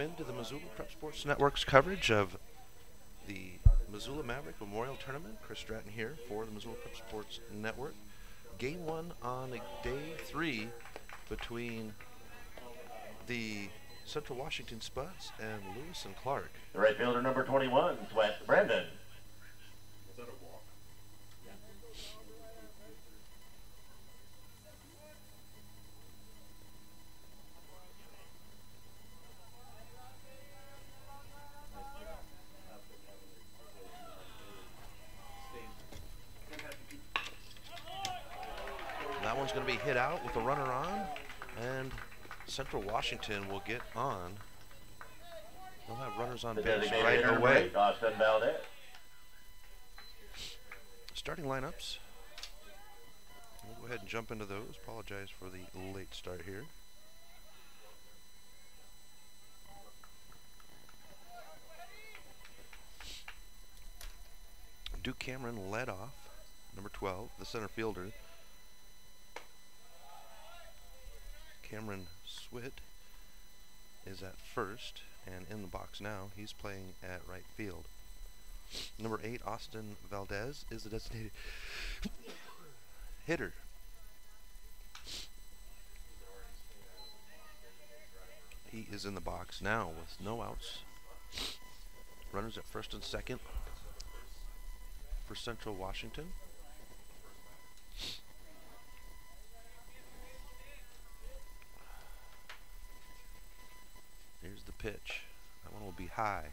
Welcome into the Missoula Prep Sports Network's coverage of the Missoula Maverick Memorial Tournament. Chris Stratton here for the Missoula Prep Sports Network. Game one on day 3 between the Central Washington Spuds and Lewis and Clark. The right fielder number 21, Sweat Brandon. That one's going to be hit out with a runner on, and Central Washington will get on. They'll have runners on base right away. Austin Valdez. Starting lineups. We'll go ahead and jump into those. Apologize for the late start here. Duke Cameron led off, number 12, the center fielder. Cameron Swit is at first and in the box now. He's playing at right field. Number 8, Austin Valdez, is the designated hitter. He is in the box now with no outs. Runners at first and second for Central Washington. Here's the pitch. That one will be high.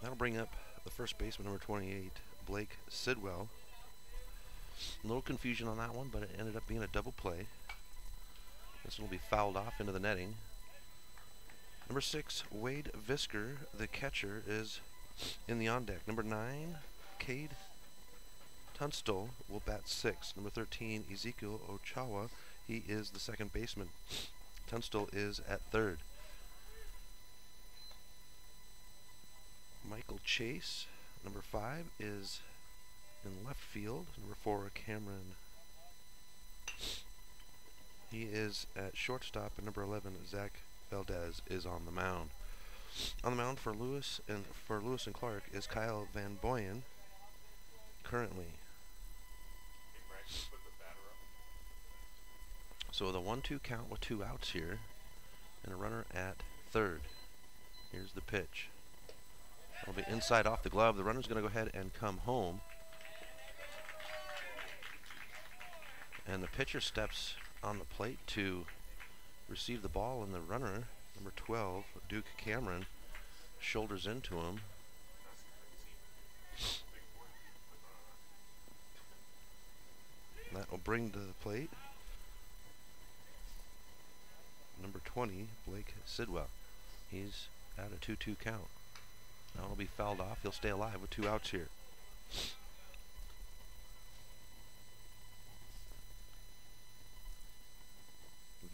That'll bring up the first baseman, number 28, Blake Sidwell. A little confusion on that one, but it ended up being a double play. This one will be fouled off into the netting. Number 6, Wade Visker, the catcher, is in the on deck. Number 9, Cade Tunstall will bat 6. Number 13, Ezekiel Ochawa, he is the second baseman. Tunstall is at third. Michael Chase, number 5, is in left field. Number 4, Cameron, he is at shortstop. And number 11, Zach Valdez, is on the mound. On the mound for Lewis and Clark is Kyle Van Boyen currently. So the 1-2 count with 2 outs here and a runner at third. Here's the pitch. It'll be inside off the glove. The runner's going to go ahead and come home. And the pitcher steps on the plate to receive the ball, and the runner, number 12, Duke Cameron, shoulders into him. That will bring to the plate number 20, Blake Sidwell. He's at a 2-2 count. Now he'll be fouled off. He'll stay alive with 2 outs here.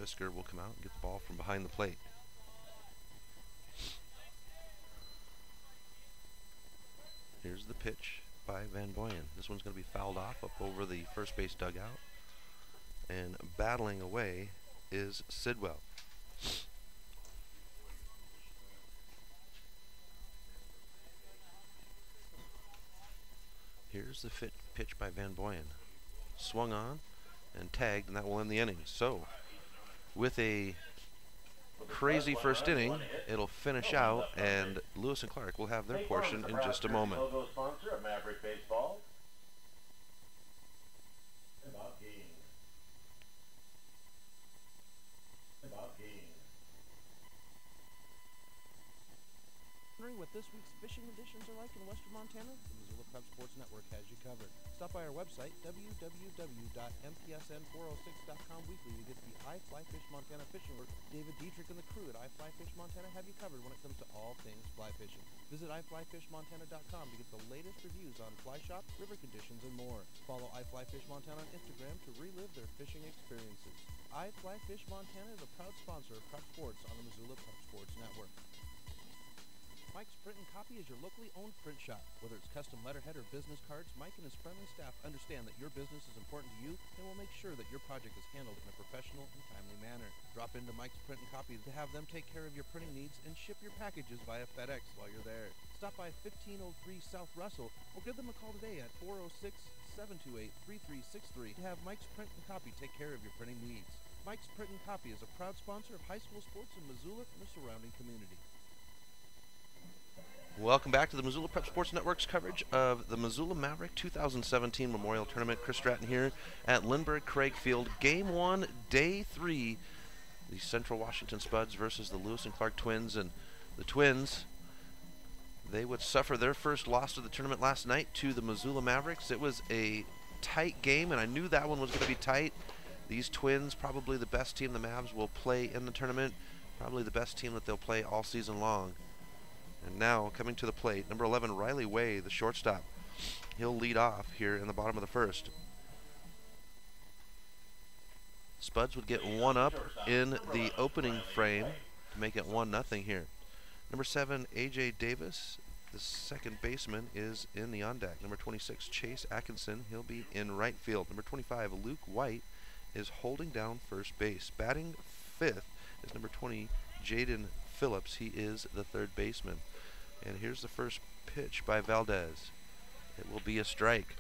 Visker will come out and get the ball from behind the plate. Here's the pitch by Van Boyen. This one's going to be fouled off up over the first base dugout. And battling away is Sidwell. Here's the pitch by Van Boyen. Swung on and tagged, and that will end the inning. So, with a crazy first inning, it'll finish out, and Lewis and Clark will have their portion in just a moment. Logo sponsor of Maverick Baseball. Wondering what this week's fishing conditions are like in western Montana? The Missoula Prep Sports Network has you covered. Stop by our website, www.mpsn406.com weekly to get the iFly Fish Montana fishing alert. David Dietrich and the crew at iFly Fish Montana have you covered when it comes to all things fly fishing. Visit iflyfishmontana.com to get the latest reviews on fly shop, river conditions, and more. Follow iFly Fish Montana on Instagram to relive their fishing experiences. iFly Fish Montana is a proud sponsor of Prep Sports on the Missoula Prep Sports Network. Mike's Print and Copy is your locally owned print shop. Whether it's custom letterhead or business cards, Mike and his friendly staff understand that your business is important to you and will make sure that your project is handled in a professional and timely manner. Drop into Mike's Print and Copy to have them take care of your printing needs and ship your packages via FedEx while you're there. Stop by 1503 South Russell or give them a call today at 406-728-3363 to have Mike's Print and Copy take care of your printing needs. Mike's Print and Copy is a proud sponsor of high school sports in Missoula and the surrounding community. Welcome back to the Missoula Prep Sports Network's coverage of the Missoula Maverick 2017 Memorial Tournament. Chris Stratton here at Lindbergh Craig Field. Game 1, Day 3. The Central Washington Spuds versus the Lewis and Clark Twins. And the Twins, they would suffer their first loss of the tournament last night to the Missoula Mavericks. It was a tight game, and I knew that one was going to be tight. These Twins, probably the best team the Mavs will play in the tournament. Probably the best team that they'll play all season long. And now, coming to the plate, number 11, Riley Way, the shortstop. He'll lead off here in the bottom of the first. Spuds would get one up in the opening frame to make it 1-0 here. Number 7, A.J. Davis, the second baseman, is in the on-deck. Number 26, Chase Atkinson, he'll be in right field. Number 25, Luke White, is holding down first base. Batting fifth is number 20, Jaden Phillips. He is the third baseman. And here's the first pitch by Valdez. It will be a strike.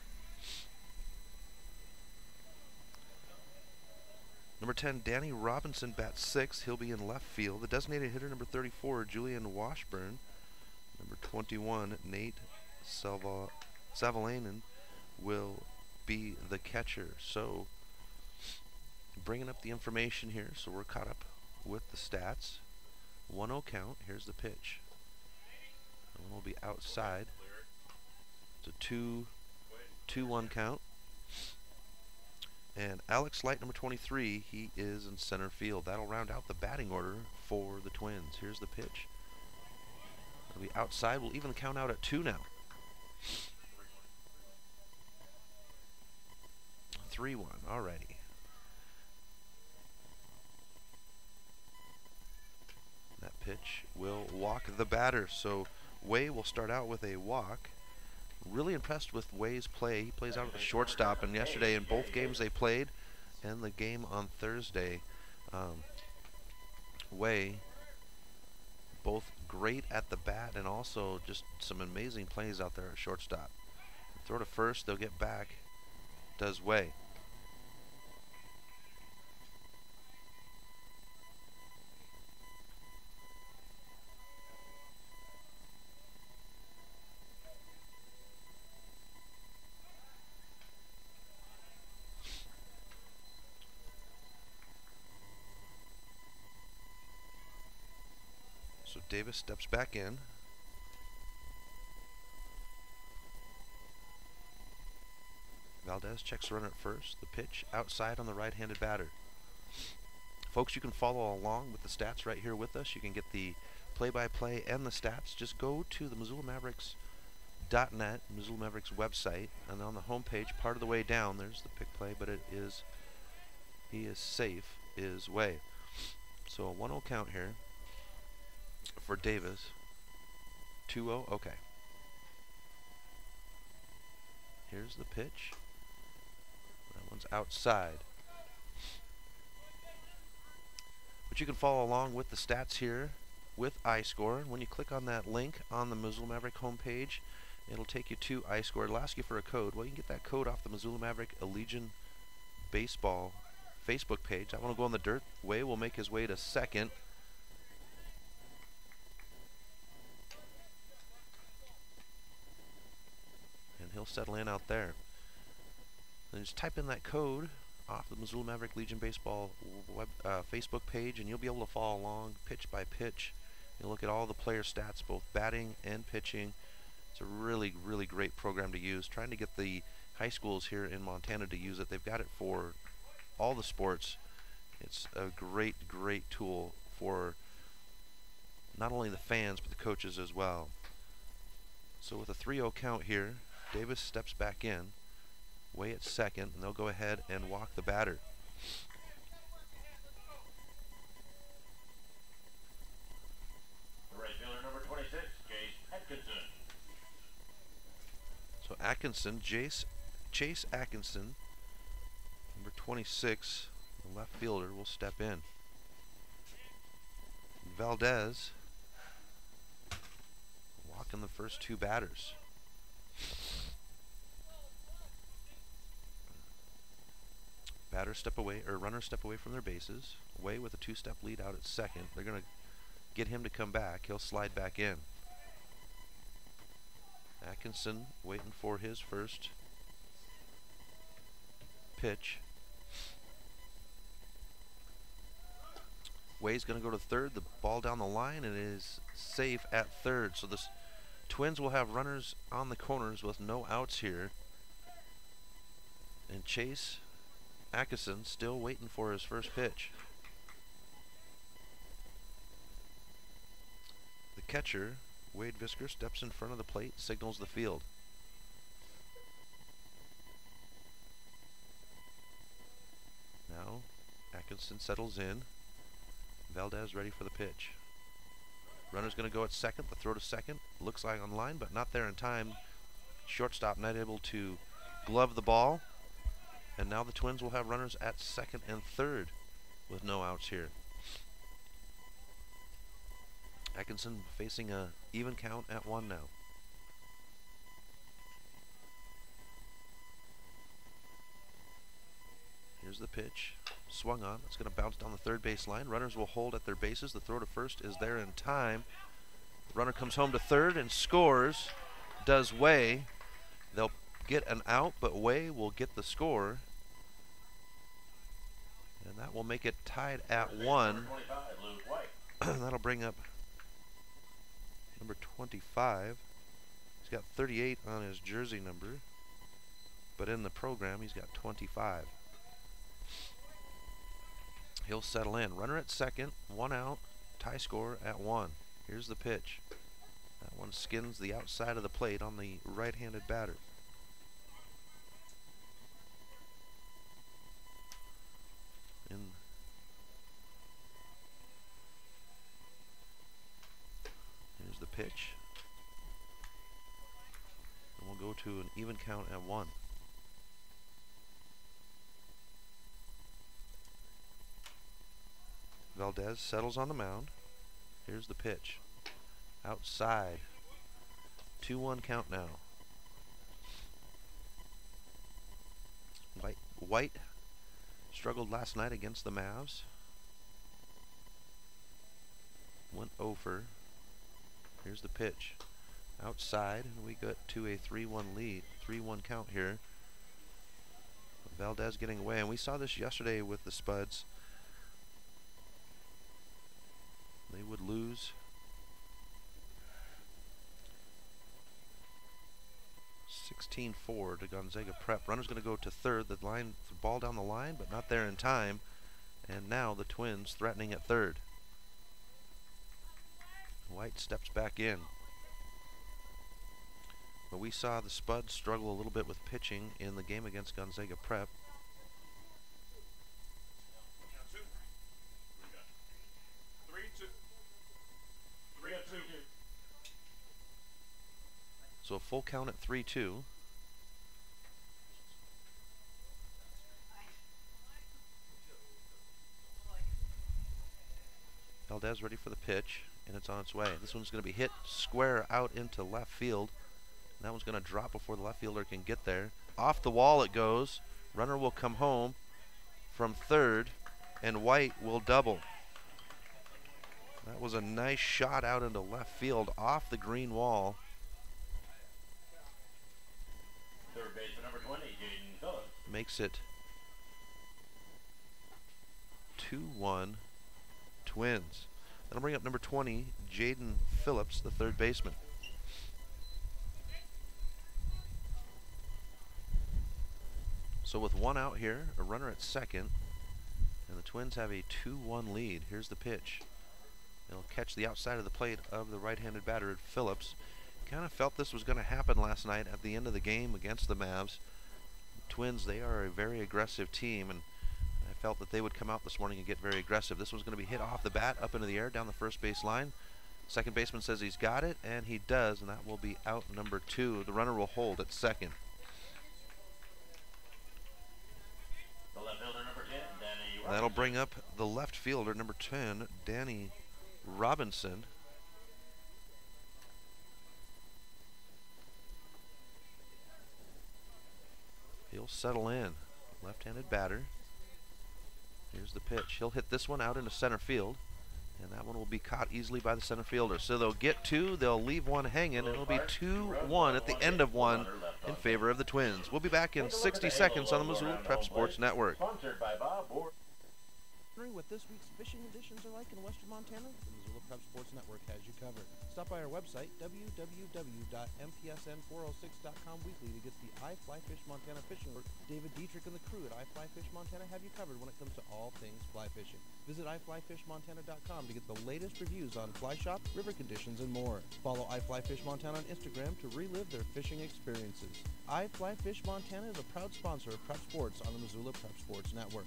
Number 10, Danny Robinson bats sixth. He'll be in left field. The designated hitter, number 34, Julian Washburn. Number 21, Nate Savalainen, will be the catcher. So, bringing up the information here, so we're caught up with the stats. 1-0 count. Here's the pitch. That one will be outside. It's a 2-1 count. And Alex Light, number 23, he is in center field. That'll round out the batting order for the Twins. Here's the pitch. It'll be outside. We'll even the count out at 2 now. 3-1. Alrighty. That pitch will walk the batter. So Way will start out with a walk. Really impressed with Way's play. He plays out at the shortstop, and yesterday in both games they played and the game on Thursday, Way, both great at the bat and also just some amazing plays out there at shortstop. Throw to first, they'll get back. Does Way. So Davis steps back in. Valdez checks the run at first. The pitch outside on the right-handed batter. Folks, you can follow along with the stats right here with us. You can get the play-by-play and the stats. Just go to the MissoulaMavericks.net, Missoula Mavericks website, and on the home page, part of the way down, there's the pick play, but he is safe is way. So a 1-0 count here for Davis. 2-0, okay. Here's the pitch. That one's outside. But you can follow along with the stats here with iScore. When you click on that link on the Missoula Maverick homepage, it'll take you to iScore. It'll ask you for a code. Well, you can get that code off the Missoula Maverick Allegiant Baseball Facebook page. I want to go on the dirt. Way will make his way to second. And he'll settle in out there. Then just type in that code off the Missoula Maverick Legion Baseball Facebook page, and you'll be able to follow along pitch by pitch. You'll look at all the player stats, both batting and pitching. It's a really, really great program to use. Trying to get the high schools here in Montana to use it. They've got it for all the sports. It's a great, great tool for not only the fans, but the coaches as well. So with a 3-0 count here, Davis steps back in. Way at second, and they'll go ahead and walk the batter. The right fielder, number 26, Chase Atkinson. So Atkinson, Chase Atkinson, number 26, the left fielder, will step in. Valdez walking the first two batters. Batters step away, or runners step away from their bases. Way with a 2-step lead out at second. They're going to get him to come back. He'll slide back in. Atkinson waiting for his first pitch. Way's going to go to third. The ball down the line, and it is safe at third. So the Twins will have runners on the corners with no outs here. And Chase Atkinson still waiting for his first pitch. The catcher, Wade Visker, steps in front of the plate, signals the field. Now Atkinson settles in. Valdez ready for the pitch. Runner's going to go at second. The throw to second looks like on line, but not there in time. Shortstop not able to glove the ball. And now the Twins will have runners at second and third with no outs here. Atkinson facing a even count at 1 now. Here's the pitch. Swung on. It's going to bounce down the third base line. Runners will hold at their bases. The throw to first is there in time. The runner comes home to third and scores. Does Way. They'll get an out, but Way will get the score. And that will make it tied at 1. That'll bring up number 25. He's got 38 on his jersey number, but in the program he's got 25. He'll settle in. Runner at second, 1 out, tie score at 1. Here's the pitch. That one skins the outside of the plate on the right-handed batter. Here's the pitch. And we'll go to an even count at 1. Valdez settles on the mound. Here's the pitch. Outside. 2-1 count now. White struggled last night against the Mavs. Went over. Here's the pitch. Outside, and we got to a 3-1 lead. 3-1 count here. Valdez getting away, and we saw this yesterday with the Spuds. They would lose 16-4 to Gonzaga Prep. Runner's going to go to third. The ball down the line, but not there in time. And now the Twins threatening at third. White steps back in. But we saw the Spuds struggle a little bit with pitching in the game against Gonzaga Prep. So a full count at 3-2. Valdez ready for the pitch, and it's on its way. This one's going to be hit square out into left field. And that one's going to drop before the left fielder can get there. Off the wall it goes. Runner will come home from third, and White will double. That was a nice shot out into left field off the green wall. Third baseman number 20, Jaden Phillips. Makes it 2-1 Twins. That'll bring up number 20, Jaden Phillips, the third baseman. So with one out here, a runner at second, and the Twins have a 2-1 lead. Here's the pitch. It'll catch the outside of the plate of the right-handed batter, Phillips. Kind of felt this was going to happen last night at the end of the game against the Mavs. Twins, they are a very aggressive team, and I felt that they would come out this morning and get very aggressive. This one's going to be hit off the bat, up into the air, down the first base line. Second baseman says he's got it, and he does, and that will be out number 2. The runner will hold at second. The left fielder number 10, Danny Robinson. That'll bring up the left fielder, number 10, Danny Robinson. He'll settle in. Left-handed batter. Here's the pitch. He'll hit this one out into center field, and that one will be caught easily by the center fielder. So they'll get two, they'll leave one hanging, and it'll be 2-1 at the end of one in favor of the Twins. We'll be back in 60 seconds on the Missoula Prep Sports Network. Sponsored by Bob Board. Wondering what this week's fishing conditions are like in western Montana? The Missoula Prep Sports Network has you covered. Stop by our website, www.mpsn406.com weekly to get the I Fly Fish Montana fishing work. David Dietrich and the crew at I Fly Fish Montana have you covered when it comes to all things fly fishing. Visit iflyfishmontana.com to get the latest reviews on fly shop, river conditions, and more. Follow I Fly Fish Montana on Instagram to relive their fishing experiences. I Fly Fish Montana is a proud sponsor of Prep Sports on the Missoula Prep Sports Network.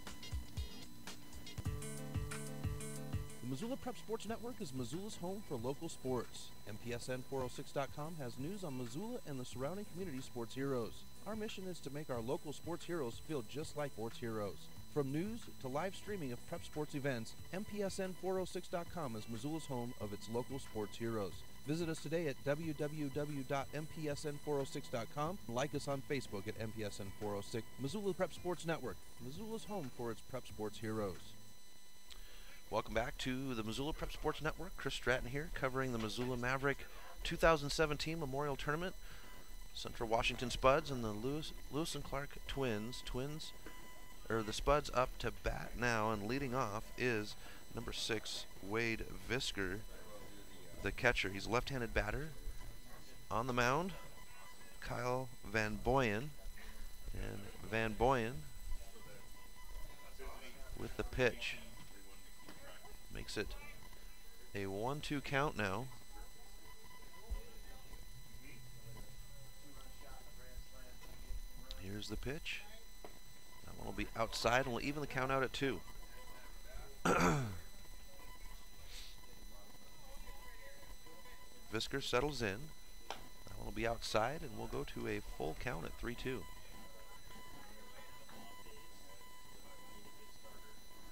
The Missoula Prep Sports Network is Missoula's home for local sports. MPSN406.com has news on Missoula and the surrounding community sports heroes. Our mission is to make our local sports heroes feel just like sports heroes. From news to live streaming of prep sports events, MPSN406.com is Missoula's home of its local sports heroes. Visit us today at www.mpsn406.com and like us on Facebook at MPSN406. Missoula Prep Sports Network, Missoula's home for its prep sports heroes. Welcome back to the Missoula Prep Sports Network. Chris Stratton here, covering the Missoula Maverick 2017 Memorial Tournament. Central Washington Spuds and the Lewis and Clark Twins. The Spuds up to bat now, and leading off is number 6, Wade Visker, the catcher. He's a left-handed batter. On the mound, Kyle Van Boyen. And Van Boyen with the pitch. Makes it a 1-2 count now. Here's the pitch. That one will be outside and will even the count out at 2. Visker settles in. That one will be outside and we'll go to a full count at 3-2.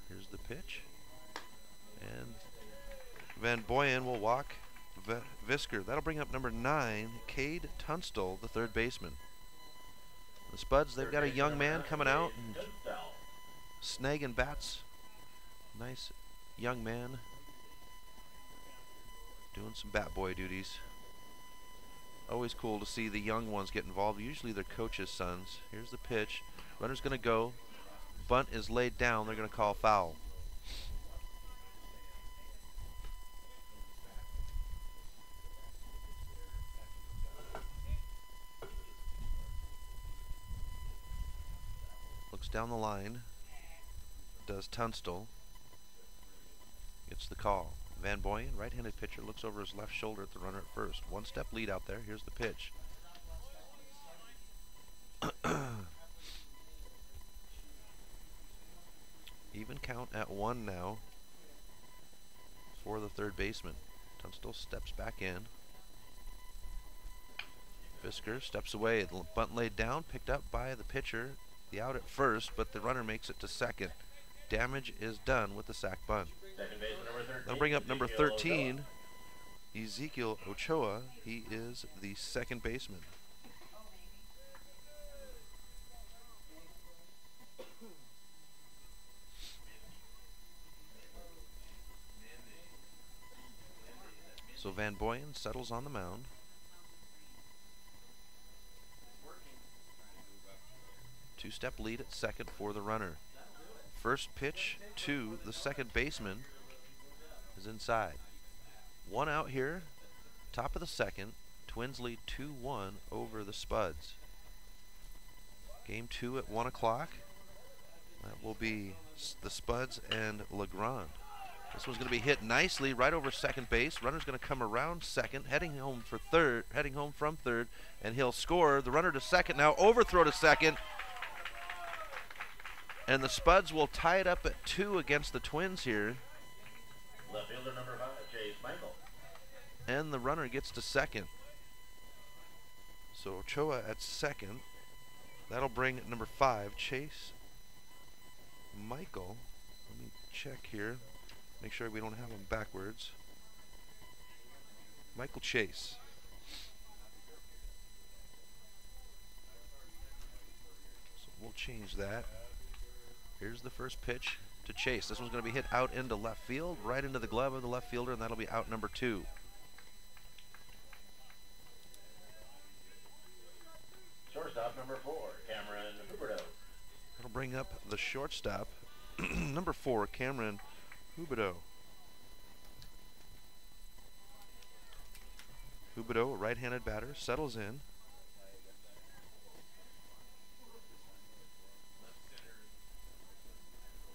Here's the pitch. And Van Boyen will walk Visker. That'll bring up number 9, Cade Tunstall, the third baseman. The Spuds, they've got a young man coming out and snagging bats. Nice young man doing some bat boy duties. Always cool to see the young ones get involved. Usually they're coaches' sons. Here's the pitch. Runner's going to go. Bunt is laid down. They're going to call foul. Down the line does Tunstall. gets the call. Van Boyen, right-handed pitcher, looks over his left shoulder at the runner at first. One-step lead out there. Here's the pitch. Even count at 1 now for the third baseman. Tunstall steps back in. Fisker steps away. The bunt laid down, picked up by the pitcher. The out at first, but the runner makes it to second. Damage is done with the sac bunt. Second baseman number 13. They'll bring up number 13, Ezekiel Ochoa. He is the second baseman. So Van Boyen settles on the mound. Two-step lead at second for the runner. First pitch to the second baseman is inside. One out here, top of the second. Twins lead 2-1 over the Spuds. Game 2 at 1 o'clock. That will be the Spuds and Legrand. This one's going to be hit nicely right over second base. Runner's going to come around second, heading home from third, and he'll score. The runner to second now, overthrow to second. And the Spuds will tie it up at 2 against the Twins here. Left fielder number 5, Chase Michael. And the runner gets to second. So Ochoa at second. That'll bring number 5, Chase Michael. Let me check here. Make sure we don't have them backwards. Michael Chase. So we'll change that. Here's the first pitch to Chase. This one's going to be hit out into left field, right into the glove of the left fielder, and that'll be out number 2. Shortstop number 4, Cameron Huberto. That'll bring up the shortstop, number 4, Cameron Huberto. Huberto, a right-handed batter, settles in.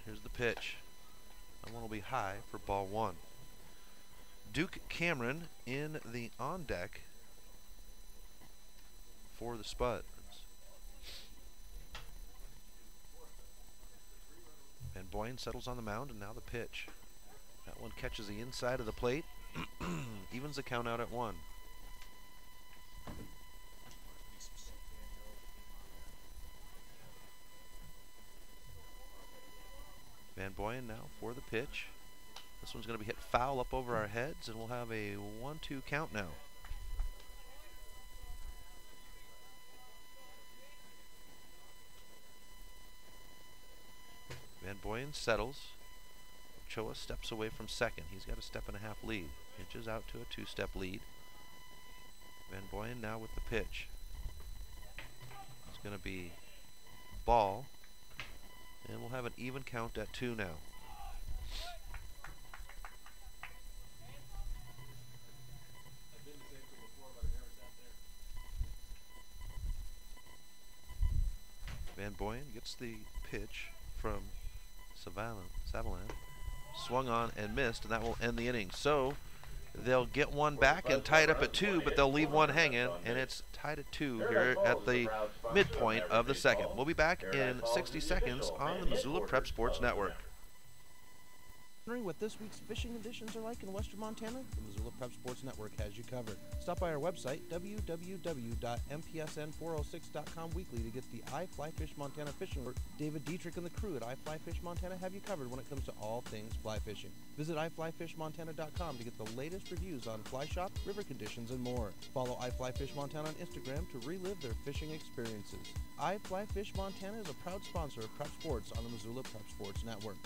Here's the pitch. That one will be high for ball 1. Duke Cameron in the on deck for the Spuds. Van Boyen settles on the mound, and now the pitch. That one catches the inside of the plate. Evens the count out at 1. Van Boyen now for the pitch. This one's going to be hit foul up over our heads, and we'll have a 1-2 count now. Van Boyen settles. Ochoa steps away from second. He's got a 1.5-step lead. Pitches out to a 2-step lead. Van Boyen now with the pitch. It's going to be ball. And we'll have an even count at 2 now. Van Boyen gets the pitch from Savalan. Swung on and missed, and that will end the inning. So they'll get one back and tie it up at 2, but they'll leave one hanging, and it's tied at 2 here at the midpoint of the second. We'll be back in 60 seconds on the Missoula Prep Sports Network. Wondering what this week's fishing conditions are like in western Montana? The Missoula Prep Sports Network has you covered. Stop by our website, www.mpsn406.com weekly to get the iFly Fish Montana fishing alert. David Dietrich and the crew at iFly Fish Montana have you covered when it comes to all things fly fishing. Visit iflyfishmontana.com to get the latest reviews on fly shop, river conditions, and more. Follow iFly Fish Montana on Instagram to relive their fishing experiences. iFly Fish Montana is a proud sponsor of Prep Sports on the Missoula Prep Sports Network.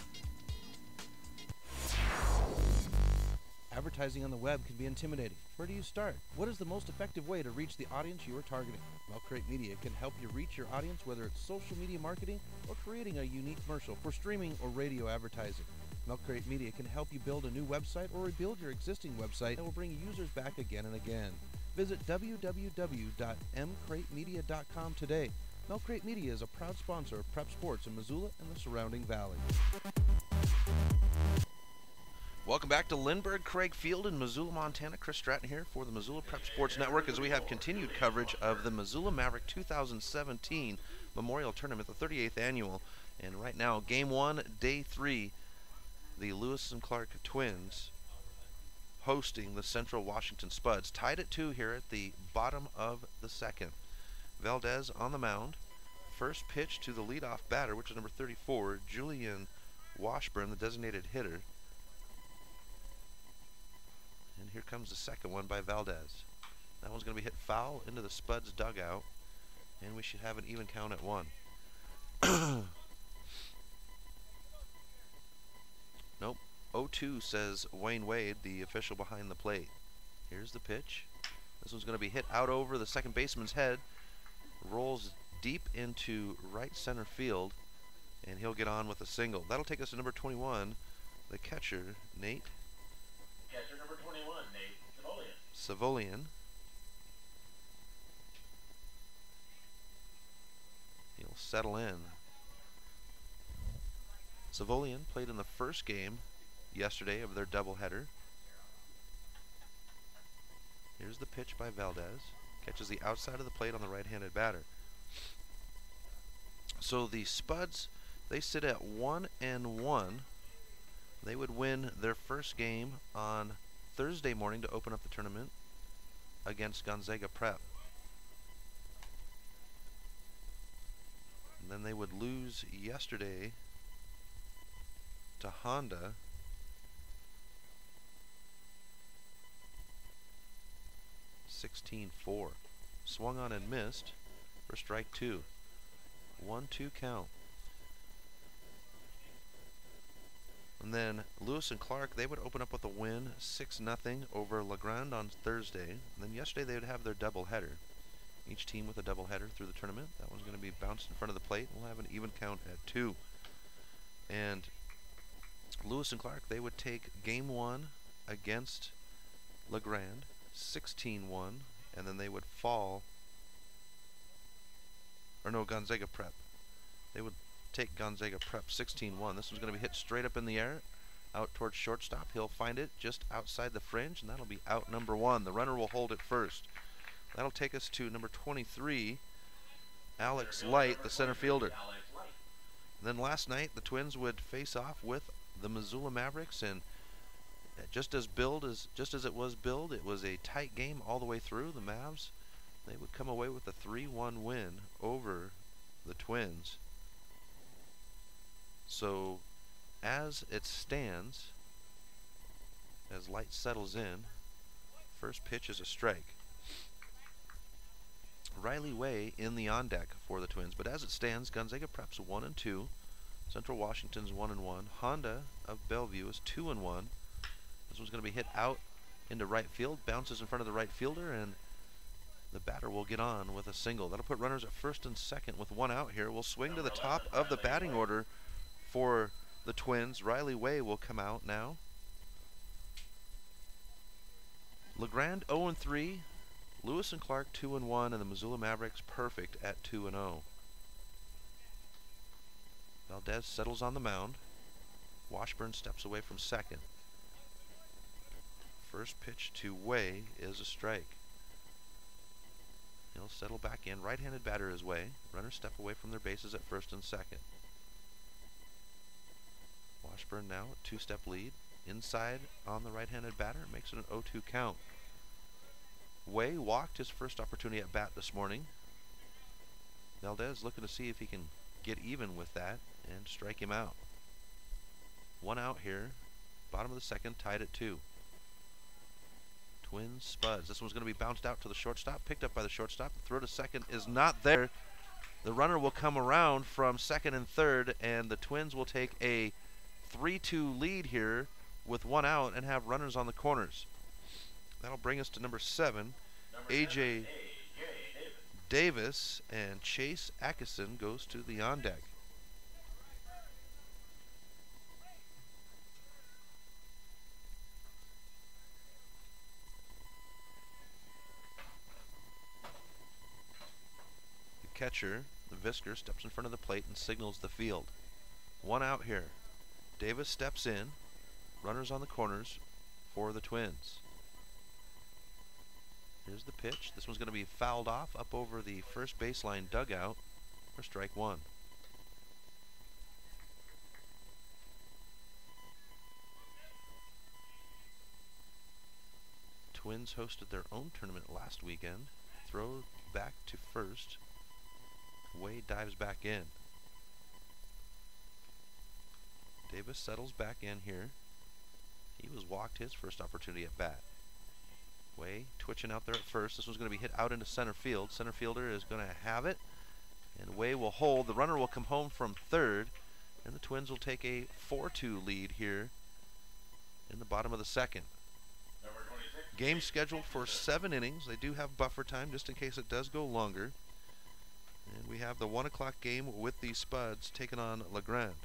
Advertising on the web can be intimidating. Where do you start? What is the most effective way to reach the audience you are targeting? Milk Crate Media can help you reach your audience, whether it's social media marketing or creating a unique commercial for streaming or radio advertising. Milk Crate Media can help you build a new website or rebuild your existing website and will bring users back again and again. Visit www.mcratemedia.com today. Milk Crate Media is a proud sponsor of Prep Sports in Missoula and the surrounding valley. Welcome back to Lindbergh Craig Field in Missoula, Montana. Chris Stratton here for the Missoula Prep Sports Network as we have continued coverage of the Missoula Maverick 2017 Memorial Tournament, the 38th annual. And right now, Game 1, Day 3, the Lewis and Clark Twins hosting the Central Washington Spuds. Tied at 2 here at the bottom of the second. Valdez on the mound. First pitch to the leadoff batter, which is number 34, Julian Washburn, the designated hitter. And here comes the second one by Valdez. That one's going to be hit foul into the Spuds dugout, and we should have an even count at 1. Nope. 0-2 says Wayne Wade, the official behind the plate. Here's the pitch. This one's going to be hit out over the second baseman's head. Rolls deep into right center field, and he'll get on with a single. That'll take us to number 21, the catcher, Nate. Catcher number 21, Nate Savolian. He'll settle in. Savolian played in the first game yesterday of their doubleheader. Here's the pitch by Valdez. Catches the outside of the plate on the right-handed batter. So the Spuds, they sit at 1-1. They would win their first game on Thursday morning to open up the tournament against Gonzaga Prep. And then they would lose yesterday to Honda. (16-4). Swung on and missed for strike 2. 1-2 count. And then Lewis and Clark, they would open up with a win, 6-0 over LeGrand on Thursday. And then yesterday they would have their doubleheader. Each team with a doubleheader through the tournament. That one's going to be bounced in front of the plate. We'll have an even count at 2. And Lewis and Clark, they would take Game 1 against LeGrand, 16-1, and then they would fall, or no, Gonzaga Prep. They would take Gonzaga Prep 16-1. This one's going to be hit straight up in the air, out towards shortstop. He'll find it just outside the fringe, and that'll be out number 1. The runner will hold it first. That'll take us to number 23, Alex Light, the center fielder. And then last night, the Twins would face off with the Missoula Mavericks, and just as it was billed, it was a tight game all the way through. The Mavs, they would come away with a 3-1 win over the Twins. So, as it stands, as Light settles in, first pitch is a strike. Riley Way in the on deck for the Twins, but as it stands, Gonzaga Prep's 1-2, Central Washington's 1-1, Honda of Bellevue is 2-1. This one's going to be hit out into right field, bounces in front of the right fielder, and the batter will get on with a single. That'll put runners at first and second with 1 out here. We'll swing to the top of the batting order for the Twins. Riley Way will come out now. LeGrand 0-3, Lewis and Clark 2-1, and the Missoula Mavericks perfect at 2-0. Valdez settles on the mound. Washburn steps away from second. First pitch to Way is a strike. He'll settle back in. Right-handed batter is Way. Runners step away from their bases at first and second. Washburn now a 2-step lead. Inside on the right-handed batter, makes it an 0-2 count. Way walked his first opportunity at bat this morning. Valdez looking to see if he can get even with that and strike him out. 1 out here. Bottom of the second, tied at 2. Twins Spuds. This one's going to be bounced out to the shortstop, picked up by the shortstop. The throw to second is not there. The runner will come around from second and third, and the Twins will take a 3-2 lead here with 1 out and have runners on the corners. That'll bring us to number 7, A.J. Davis, and Chase Atkinson goes to the on deck. Catcher, the Visker, steps in front of the plate and signals the field. 1 out here. Davis steps in. Runners on the corners for the Twins. Here's the pitch. This one's going to be fouled off up over the first baseline dugout for strike one. Twins hosted their own tournament last weekend. Throw back to first. Way dives back in. Davis settles back in here. He was walked his first opportunity at bat. Way twitching out there at first. This one's going to be hit out into center field. Center fielder is going to have it. And Way will hold. The runner will come home from third. And the Twins will take a 4-2 lead here in the bottom of the second. Game scheduled for 7 innings. They do have buffer time just in case it does go longer. And we have the 1 o'clock game with the Spuds taking on LeGrand.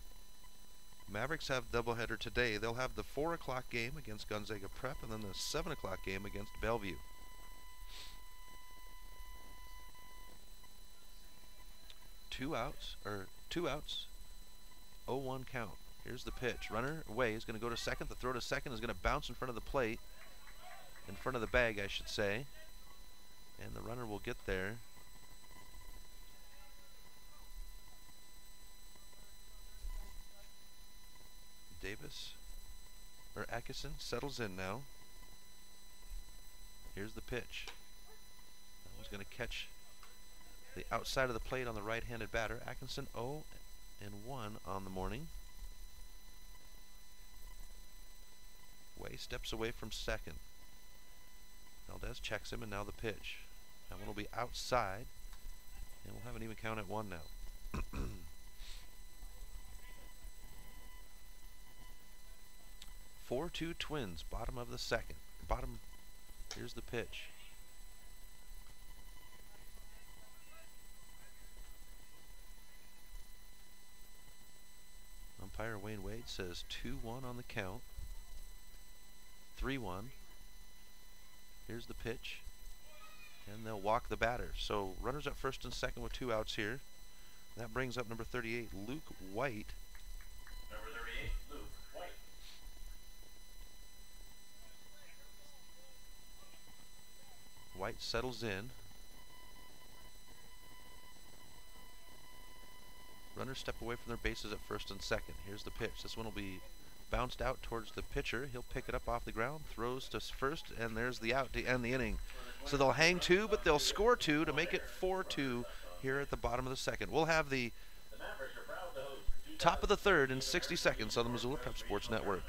Mavericks have doubleheader today. They'll have the 4 o'clock game against Gonzaga Prep and then the 7 o'clock game against Bellevue. Two outs, 0-1 count. Here's the pitch. Runner away is going to go to second. The throw to second is going to bounce in front of the plate. In front of the bag, I should say. And the runner will get there. Atkinson settles in now. Here's the pitch. That one's going to catch the outside of the plate on the right-handed batter. Atkinson 0-1 on the morning. Way steps away from second. Valdez checks him, and now the pitch. That one will be outside, and we'll have an even count at 1 now. 4-2 Twins, bottom of the second. Here's the pitch. Umpire Wayne Wade says 2-1 on the count. 3-1. Here's the pitch. And they'll walk the batter. So runners at first and second with 2 outs here. That brings up number 38, Luke White. Number 38, Luke White. White settles in. Runners step away from their bases at first and second. Here's the pitch. This one will be bounced out towards the pitcher. He'll pick it up off the ground, throws to first, and there's the out to end the inning. So they'll hang 2, but they'll score 2 to make it 4-2 here at the bottom of the second. We'll have the top of the third in 60 seconds on the Missoula Prep Sports Network.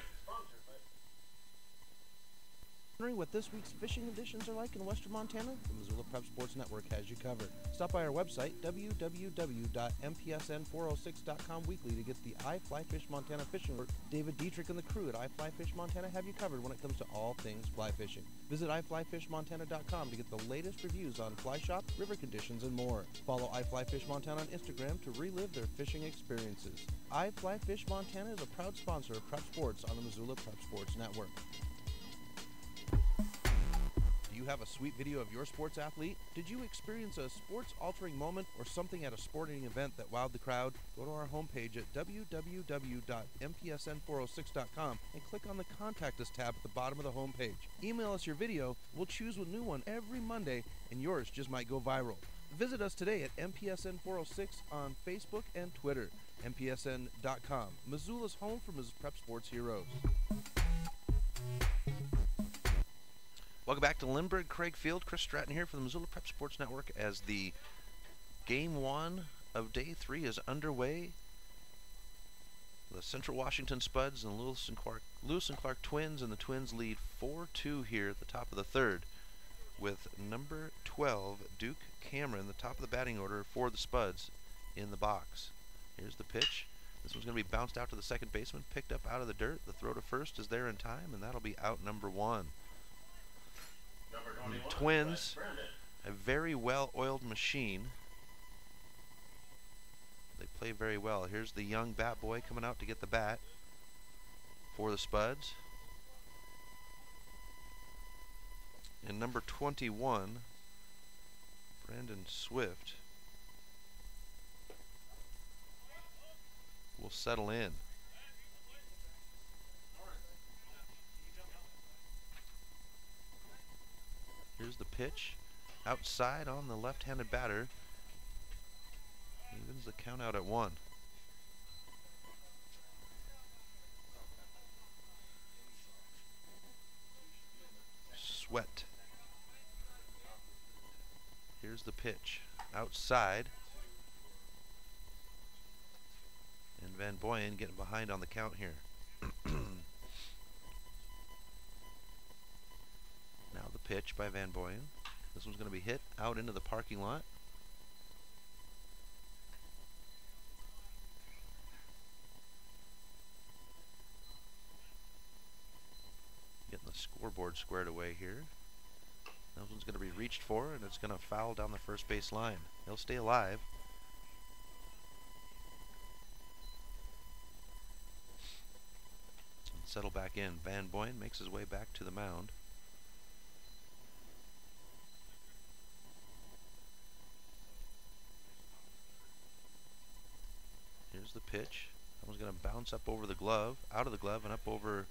Wondering what this week's fishing conditions are like in western Montana? The Missoula Prep Sports Network has you covered. Stop by our website, www.mpsn406.com weekly to get the I Fly Fish Montana fishing alert. David Dietrich and the crew at I Fly Fish Montana have you covered when it comes to all things fly fishing. Visit iflyfishmontana.com to get the latest reviews on fly shop, river conditions, and more. Follow I Fly Fish Montana on Instagram to relive their fishing experiences. I Fly Fish Montana is a proud sponsor of Prep Sports on the Missoula Prep Sports Network. Do you have a sweet video of your sports athlete? Did you experience a sports-altering moment or something at a sporting event that wowed the crowd? Go to our homepage at www.mpsn406.com and click on the Contact Us tab at the bottom of the homepage. Email us your video. We'll choose a new one every Monday, and yours just might go viral. Visit us today at MPSN406 on Facebook and Twitter. MPSN.com, Missoula's home for Ms. Prep Sports Heroes. Welcome back to Lindbergh Craig Field. Chris Stratton here for the Missoula Prep Sports Network as the Game 1 of Day 3 is underway. The Central Washington Spuds and Lewis and Clark Twins, and the Twins lead 4-2 here at the top of the third with number 12, Duke Cameron, the top of the batting order for the Spuds in the box. Here's the pitch. This one's going to be bounced out to the second baseman, picked up out of the dirt. The throw to first is there in time, and that'll be out number 1. The Twins, a very well-oiled machine. They play very well. Here's the young bat boy coming out to get the bat for the Spuds. And number 21, Brandon Swift, will settle in. Here's the pitch. Outside on the left-handed batter. Evens the count out at 1. Sweat. Here's the pitch. Outside. And Van Boyen getting behind on the count here. Now the pitch by Van Boyen. This one's going to be hit out into the parking lot. Getting the scoreboard squared away here. That one's going to be reached for, and it's going to foul down the first base line. He'll stay alive. And settle back in. Van Boyen makes his way back to the mound. Here's the pitch. That one's going to bounce up over the glove, out of the glove, and up over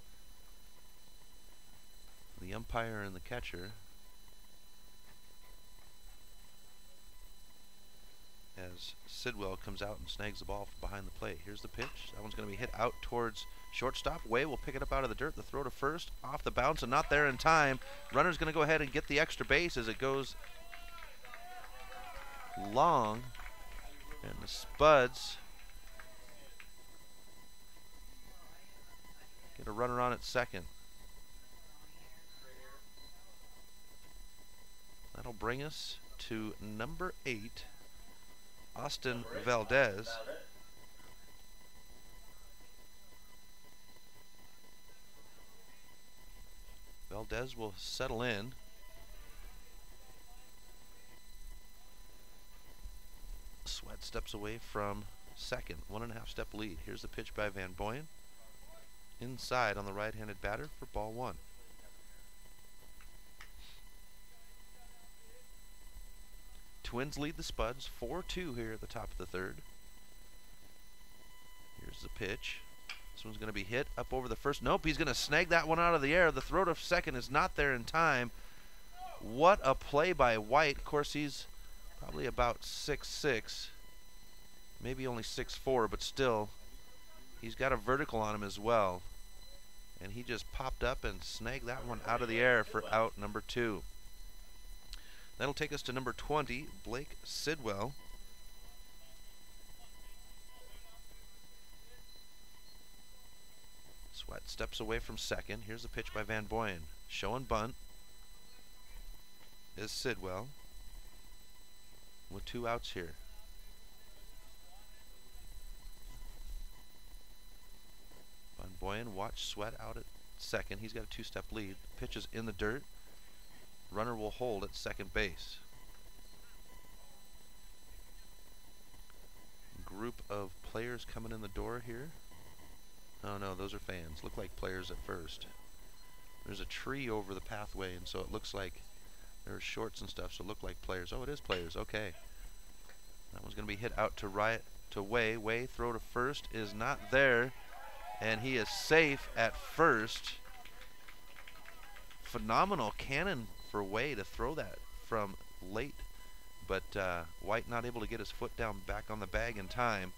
the umpire and the catcher. As Sidwell comes out and snags the ball from behind the plate. Here's the pitch. That one's going to be hit out towards shortstop. Way will pick it up out of the dirt. The throw to first, off the bounce, and not there in time. Runner's going to go ahead and get the extra base as it goes long. And the Spuds get a runner on at second. That'll bring us to number 8. Austin Valdez. Valdez will settle in. Sweat steps away from second. 1.5 step lead. Here's the pitch by Van Boyen. Inside on the right-handed batter for ball 1. Twins lead the Spuds 4-2 here at the top of the third. Here's the pitch. This one's going to be hit up over the first. Nope, he's going to snag that one out of the air. The throw to second is not there in time. What a play by White. Of course, he's probably about 6'6", maybe only 6'4", but still, he's got a vertical on him as well. And he just popped up and snagged that one out of the air for out number 2. That'll take us to number 20, Blake Sidwell. Sweat steps away from second. Here's the pitch by Van Boyen. Show and bunt is Sidwell with 2 outs here. Van Boyen watch Sweat out at second. He's got a 2-step lead. Pitch is in the dirt. Runner will hold at second base. Group of players coming in the door here. Oh no, those are fans. Look like players at first. There's a tree over the pathway, and so it looks like there are shorts and stuff, so it look like players. Oh, it is players. Okay. That one's going to be hit out to right to Way. Way throw to first is not there, and he is safe at first. Phenomenal cannon for Way to throw that from late, but White not able to get his foot down back on the bag in time,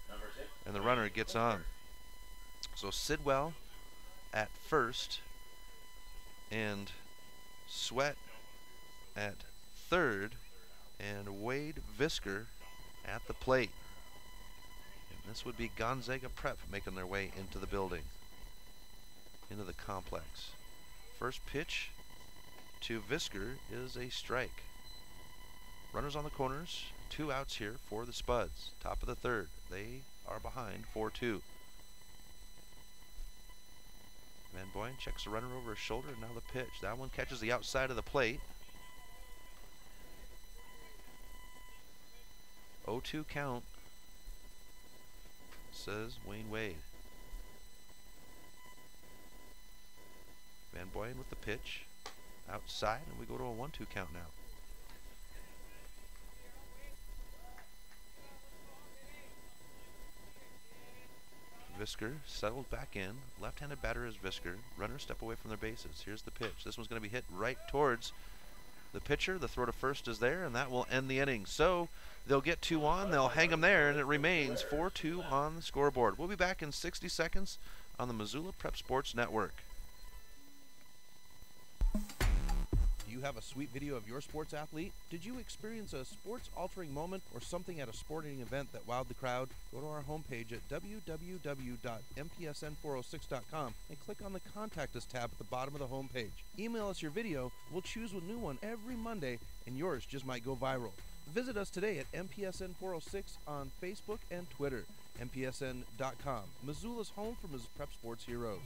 and the runner gets on. So Sidwell at first and Sweat at third and Wade Visker at the plate. And this would be Gonzaga Prep making their way into the building, into the complex. First pitch to Visker is a strike. Runners on the corners, 2 outs here for the Spuds. Top of the third. They are behind 4-2. Van Boyen checks the runner over his shoulder, and now the pitch. That one catches the outside of the plate. 0-2 count, says Wayne Wade. Van Boyen with the pitch. Outside, and we go to a 1-2 count now. Visker settled back in. Left-handed batter is Visker. Runners step away from their bases. Here's the pitch. This one's going to be hit right towards The pitcher, the throw to first is there, and that will end the inning. So they'll get 2 on, they'll hang them there, and it remains 4-2 on the scoreboard. We'll be back in 60 seconds on the Missoula Prep Sports Network. Do you have a sweet video of your sports athlete? Did you experience a sports-altering moment or something at a sporting event that wowed the crowd? Go to our homepage at www.mpsn406.com and click on the Contact Us tab at the bottom of the homepage. Email us your video. We'll choose a new one every Monday, and yours just might go viral. Visit us today at MPSN406 on Facebook and Twitter. MPSN.com, Missoula's home for Ms. Prep Sports Heroes.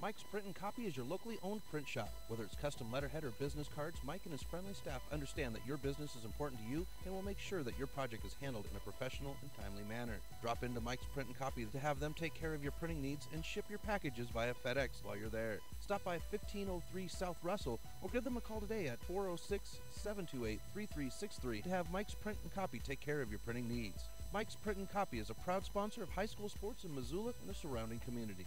Mike's Print and Copy is your locally owned print shop. Whether it's custom letterhead or business cards, Mike and his friendly staff understand that your business is important to you and will make sure that your project is handled in a professional and timely manner. Drop into Mike's Print and Copy to have them take care of your printing needs and ship your packages via FedEx while you're there. Stop by 1503 South Russell or give them a call today at 406-728-3363 to have Mike's Print and Copy take care of your printing needs. Mike's Print and Copy is a proud sponsor of high school sports in Missoula and the surrounding community.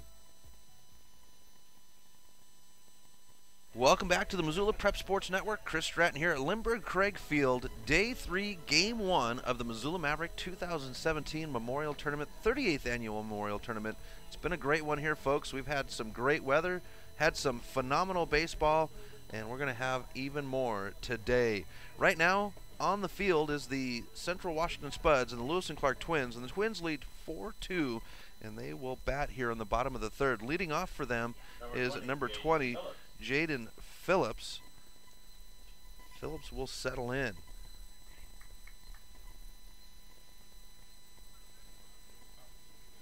Welcome back to the Missoula Prep Sports Network. Chris Stratton here at Lindbergh Craig Field, Day 3, Game 1 of the Missoula Maverick 2017 Memorial Tournament, 38th Annual Memorial Tournament. It's been a great one here, folks. We've had some great weather, had some phenomenal baseball, and we're going to have even more today. Right now, on the field is the Central Washington Spuds and the Lewis and Clark Twins, and the Twins lead 4-2, and they will bat here on the bottom of the third. Leading off for them is number 20, Jaden Phillips. Phillips will settle in.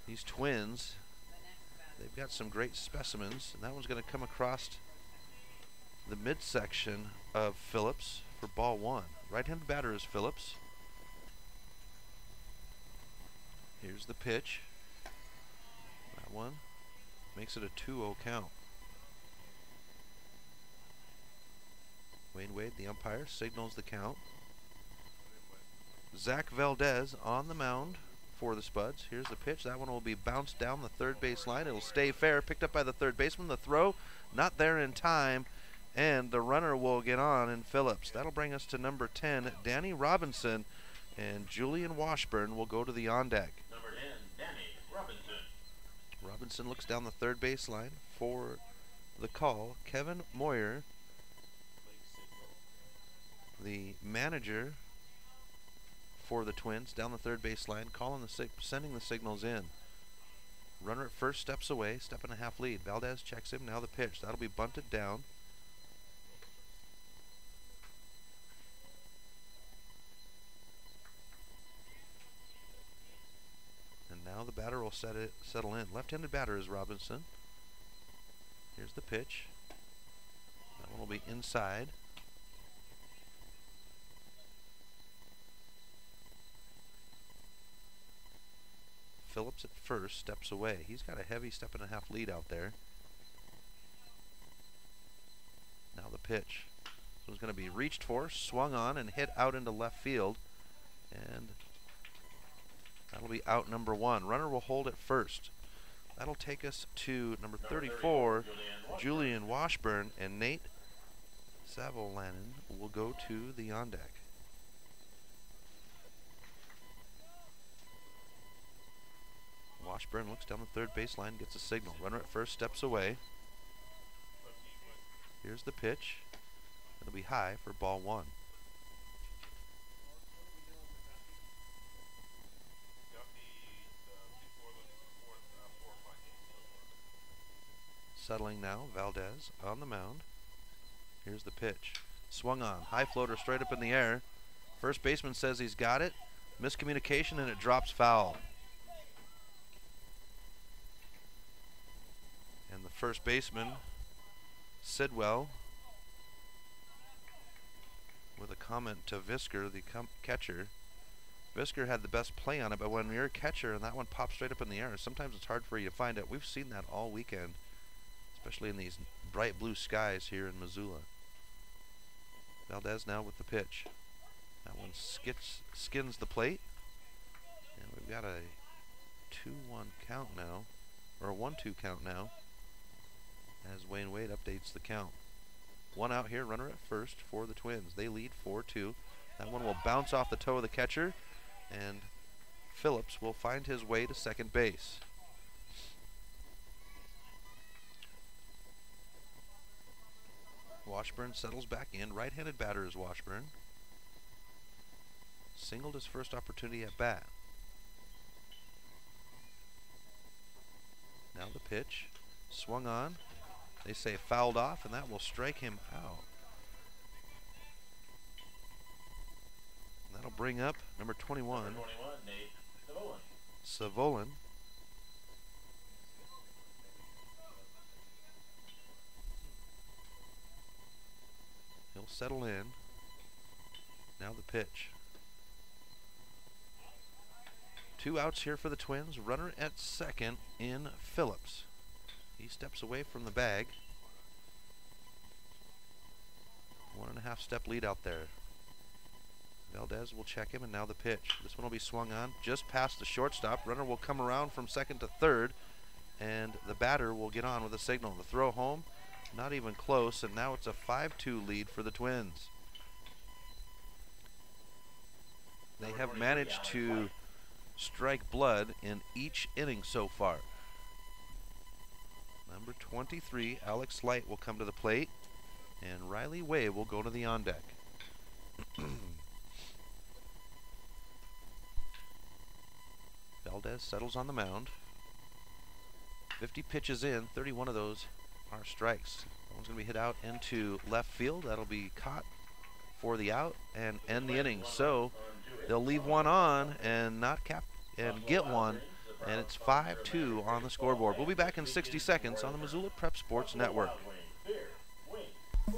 These Twins, they've got some great specimens, and that one's going to come across the midsection of Phillips for ball 1. Right-handed batter is Phillips. Here's the pitch. That one makes it a 2-0 count. Wayne Wade, the umpire, signals the count. Zach Valdez on the mound for the Spuds. Here's the pitch. That one will be bounced down the third base line. It'll stay fair. Picked up by the third baseman. The throw not there in time, and the runner will get on in Phillips. That'll bring us to number 10, Danny Robinson, and Julian Washburn will go to the on deck. Number 10, Danny Robinson. Robinson looks down the third base line for the call. Kevin Moyer, the manager for the Twins, down the third base line, sending the signals in. Runner at first steps away, step and a half lead. Valdez checks him. Now the pitch. That'll be bunted down. And now the batter will settle in. Left-handed batter is Robinson. Here's the pitch. That one will be inside. Phillips at first steps away. He's got a heavy step and a half lead out there. Now the pitch. So it's going to be reached for, swung on, and hit out into left field. And that'll be out number 1. Runner will hold at first. That'll take us to number 34, Julian Washburn, and Nate Savolainen will go to the on deck. Washburn looks down the third baseline, gets a signal. Runner at first steps away. Here's the pitch. It'll be high for ball 1. Settling now, Valdez on the mound. Here's the pitch. Swung on, high floater straight up in the air. First baseman says he's got it. Miscommunication, and it drops foul. And the first baseman, Sidwell, with a comment to Visker, the catcher. Visker had the best play on it, but when you're a catcher and that one pops straight up in the air, sometimes it's hard for you to find it. We've seen that all weekend, especially in these bright blue skies here in Missoula. Valdez now with the pitch. That one skins the plate. And we've got a 2-1 count now, or a 1-2 count now, as Wayne Wade updates the count. One out here, runner at first for the Twins. They lead 4-2. That one will bounce off the toe of the catcher, and Phillips will find his way to second base. Washburn settles back in. Right-handed batter is Washburn. Singled his first opportunity at bat. Now the pitch. Swung on. They say fouled off, and that will strike him out. That'll bring up number 21. Number 21, Nate Savolan. Savolan. He'll settle in. Now the pitch. 2 outs here for the Twins. Runner at second in Phillips. He steps away from the bag. 1.5 step lead out there. Valdez will check him, and now the pitch. This one will be swung on just past the shortstop. Runner will come around from second to third, and the batter will get on with a signal. The throw home, not even close, and now it's a 5-2 lead for the Twins. They have managed to strike blood in each inning so far. Number 23, Alex Light, will come to the plate, and Riley Way will go to the on deck. Valdez settles on the mound. 50 pitches in, 31 of those are strikes. That one's going to be hit out into left field. That'll be caught for the out and end the inning. So they'll leave one on and not get one, and it's 5-2 on the scoreboard. We'll be back in 60 seconds on the Missoula Prep Sports Network. Do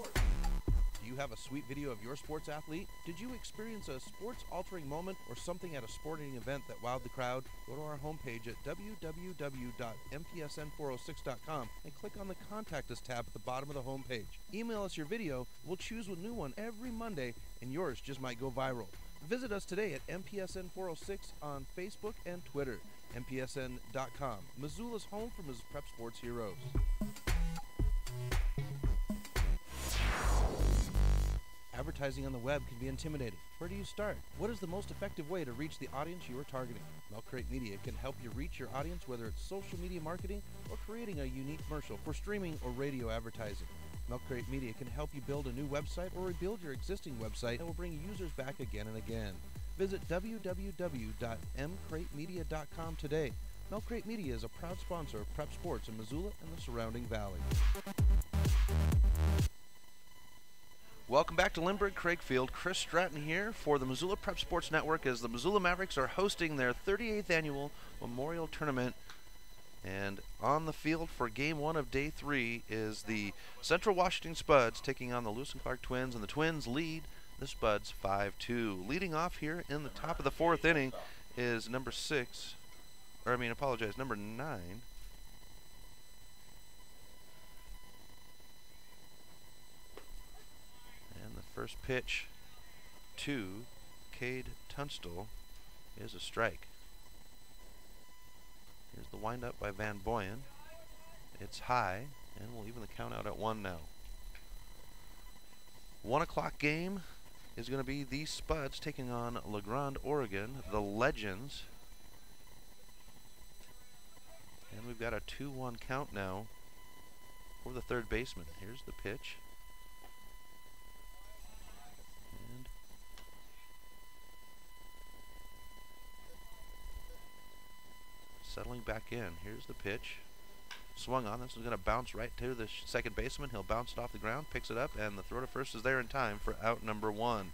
you have a sweet video of your sports athlete? Did you experience a sports-altering moment or something at a sporting event that wowed the crowd? Go to our homepage at www.mpsn406.com and click on the Contact Us tab at the bottom of the homepage. Email us your video. We'll choose a new one every Monday, and yours just might go viral. Visit us today at MPSN406 on Facebook and Twitter. MPSN.com, Missoula's home for Missoula Prep Sports heroes. Advertising on the web can be intimidating. Where do you start? What is the most effective way to reach the audience you are targeting? Milk Crate Media can help you reach your audience, whether it's social media marketing or creating a unique commercial for streaming or radio advertising. Milk Crate Media can help you build a new website or rebuild your existing website that will bring users back again and again. Visit www.mcratemedia.com today. Milk Crate Media is a proud sponsor of Prep Sports in Missoula and the surrounding valley. Welcome back to Lindbergh Craigfield. Chris Stratton here for the Missoula Prep Sports Network as the Missoula Mavericks are hosting their 38th annual Memorial Tournament. And on the field for Game 1 of Day 3 is the Central Washington Spuds taking on the Lewis and Clark Twins, and the Twins lead the Spuds 5-2. Leading off here in the top of the 4th inning is number 9. And the first pitch to Cade Tunstall is a strike. Here's the windup by Van Boyen. It's high, and we'll even the count out at 1 now. 1 o'clock game is going to be the Spuds taking on La Grande, Oregon, the Legends. And we've got a 2-1 count now for the third baseman. Here's the pitch. And settling back in. Here's the pitch. Swung on. This is going to bounce right to the second baseman. He'll bounce it off the ground, picks it up, and the throw to first is there in time for out number 1.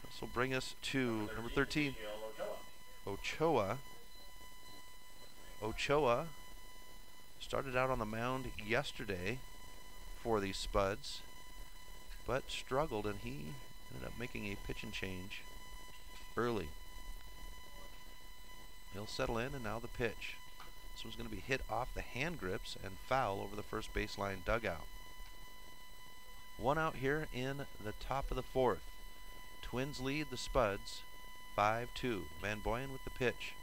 This will bring us to number 13, Ochoa. Ochoa started out on the mound yesterday for the Spuds, but struggled, and he ended up making a pitch and change early. He'll settle in, and now the pitch. This one's going to be hit off the hand grips and foul over the first baseline dugout. 1 out here in the top of the 4th. Twins lead the Spuds 5-2. Van Boyen with the pitch.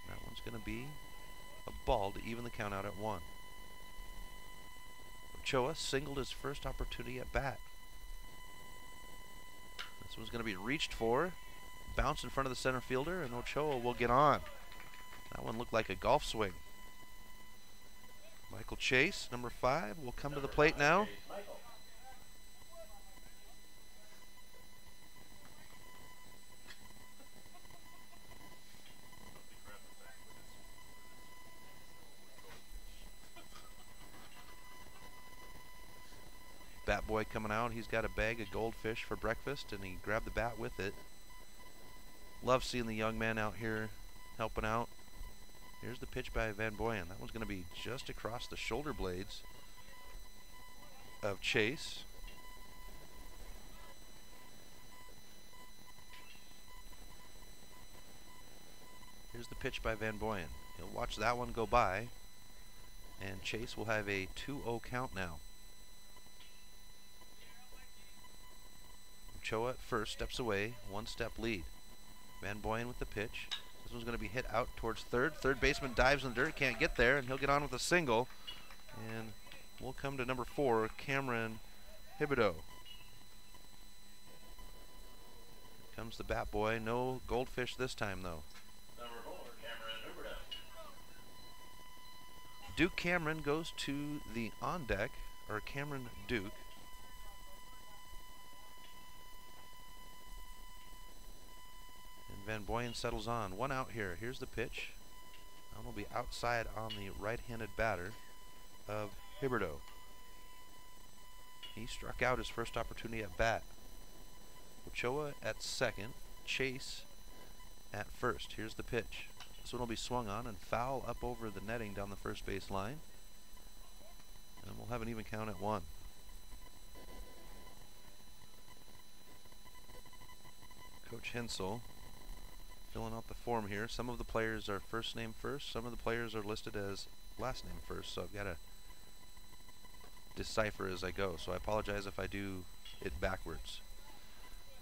That one's going to be a ball to even the count out at 1. Ochoa singled his first opportunity at bat. This one's going to be reached for. Bounce in front of the center fielder, and Ochoa will get on. That one looked like a golf swing. Michael Chase, number 5, will come to the plate now. Bat boy coming out. He's got a bag of goldfish for breakfast, and he grabbed the bat with it. Love seeing the young man out here helping out. Here's the pitch by Van Boyen. That one's going to be just across the shoulder blades of Chase. Here's the pitch by Van Boyen. He'll watch that one go by, and Chase will have a 2-0 count now. Ochoa at first, steps away, 1-step lead. Van Boyen with the pitch. This one's going to be hit out towards third. Third baseman dives in the dirt, can't get there, and he'll get on with a single. And we'll come to number 4, Cameron Hibido. Here comes the bat boy. No goldfish this time, though. Number 4, Cameron Hibido. Duke Cameron goes to the on deck, or Cameron Duke. Van Boyen settles on. 1 out here. Here's the pitch. That one will be outside on the right-handed batter of Hiberto. He struck out his first opportunity at bat. Ochoa at second. Chase at first. Here's the pitch. This one will be swung on and foul up over the netting down the first base line. And we'll have an even count at 1. Coach Hensel filling out the form here. Some of the players are first name first. Some of the players are listed as last name first. So I've got to decipher as I go. So I apologize if I do it backwards.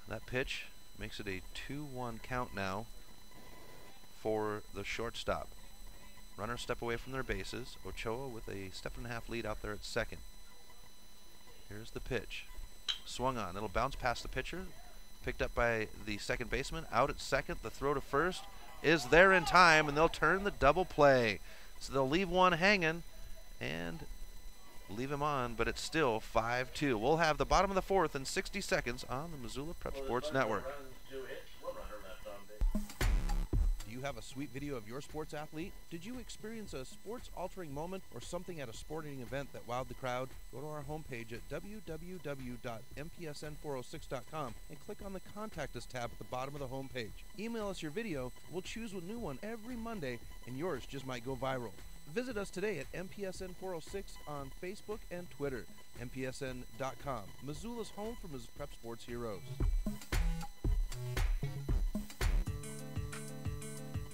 That pitch makes it a 2-1 count now for the shortstop. Runners step away from their bases. Ochoa with a 1.5-step lead out there at second. Here's the pitch. Swung on. It'll bounce past the pitcher. Picked up by the second baseman. Out at second. The throw to first is there in time, and they'll turn the double play. So they'll leave one hanging and leave him on, but it's still 5-2. We'll have the bottom of the 4th in 60 seconds on the Missoula Prep Sports Network. Do you have a sweet video of your sports athlete? Did you experience a sports-altering moment or something at a sporting event that wowed the crowd? Go to our homepage at www.mpsn406.com and click on the Contact Us tab at the bottom of the homepage. Email us your video. We'll choose a new one every Monday, and yours just might go viral. Visit us today at MPSN406 on Facebook and Twitter. MPSN.com, Missoula's home for Missoula Prep Sports Heroes.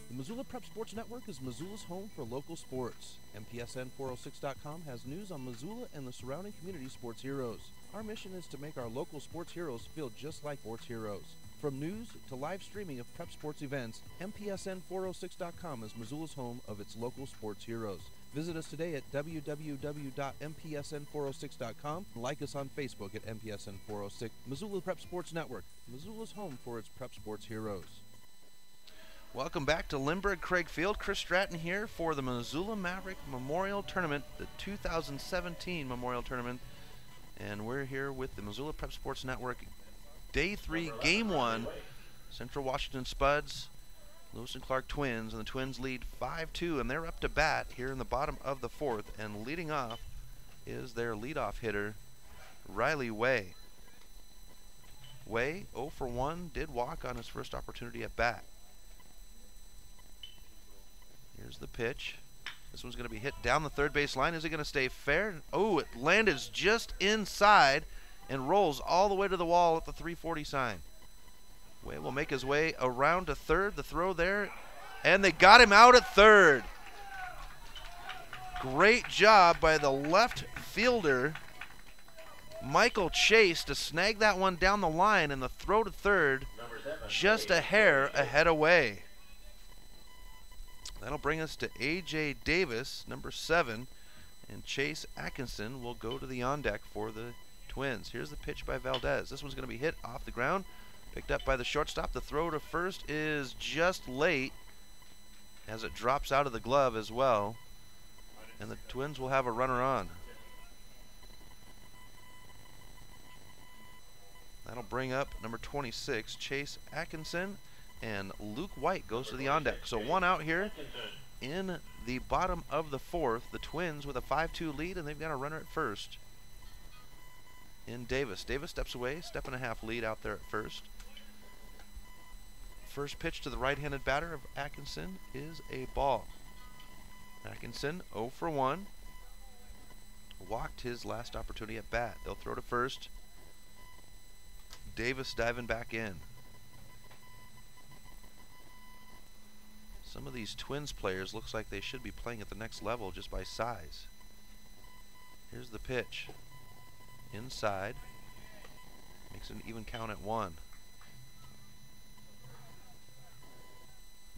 The Missoula Prep Sports Network is Missoula's home for local sports. MPSN406.com has news on Missoula and the surrounding community sports heroes. Our mission is to make our local sports heroes feel just like sports heroes. From news to live streaming of prep sports events, MPSN406.com is Missoula's home of its local sports heroes. Visit us today at www.mpsn406.com. Like us on Facebook at MPSN406. Missoula Prep Sports Network, Missoula's home for its prep sports heroes. Welcome back to Lindbergh Craig Field. Chris Stratton here for the Missoula Maverick Memorial Tournament, the 2017 Memorial Tournament. And we're here with the Missoula Prep Sports Network. Day 3, Game 1. Central Washington Spuds, Lewis and Clark Twins, and the Twins lead 5-2, and they're up to bat here in the bottom of the 4th. And leading off is their leadoff hitter, Riley Way. Way, 0 for 1, did walk on his first opportunity at bat. Here's the pitch. This one's going to be hit down the third base line. Is it going to stay fair? Oh, it landed just inside and rolls all the way to the wall at the 340 sign. Way will make his way around to third. The throw there, and they got him out at third. Great job by the left fielder, Michael Chase, to snag that one down the line, and the throw to third just a hair ahead of Way. That'll bring us to A.J. Davis, number 7, And Chase Atkinson will go to the on deck for the Twins. Here's the pitch by Valdez. This one's going to be hit off the ground. Picked up by the shortstop. The throw to first is just late as it drops out of the glove as well. And the Twins will have a runner on. That'll bring up number 26, Chase Atkinson. And Luke White goes to the on deck. So one out here in the bottom of the fourth. The Twins with a 5-2 lead, and they've got a runner at first in Davis. Davis steps away, step and a half lead out there at first. First pitch to the right-handed batter of Atkinson is a ball. Atkinson 0 for 1. Walked his last opportunity at bat. They'll throw to first. Davis diving back in. Some of these Twins players looks like they should be playing at the next level just by size. Here's the pitch. Inside. Makes an even count at 1.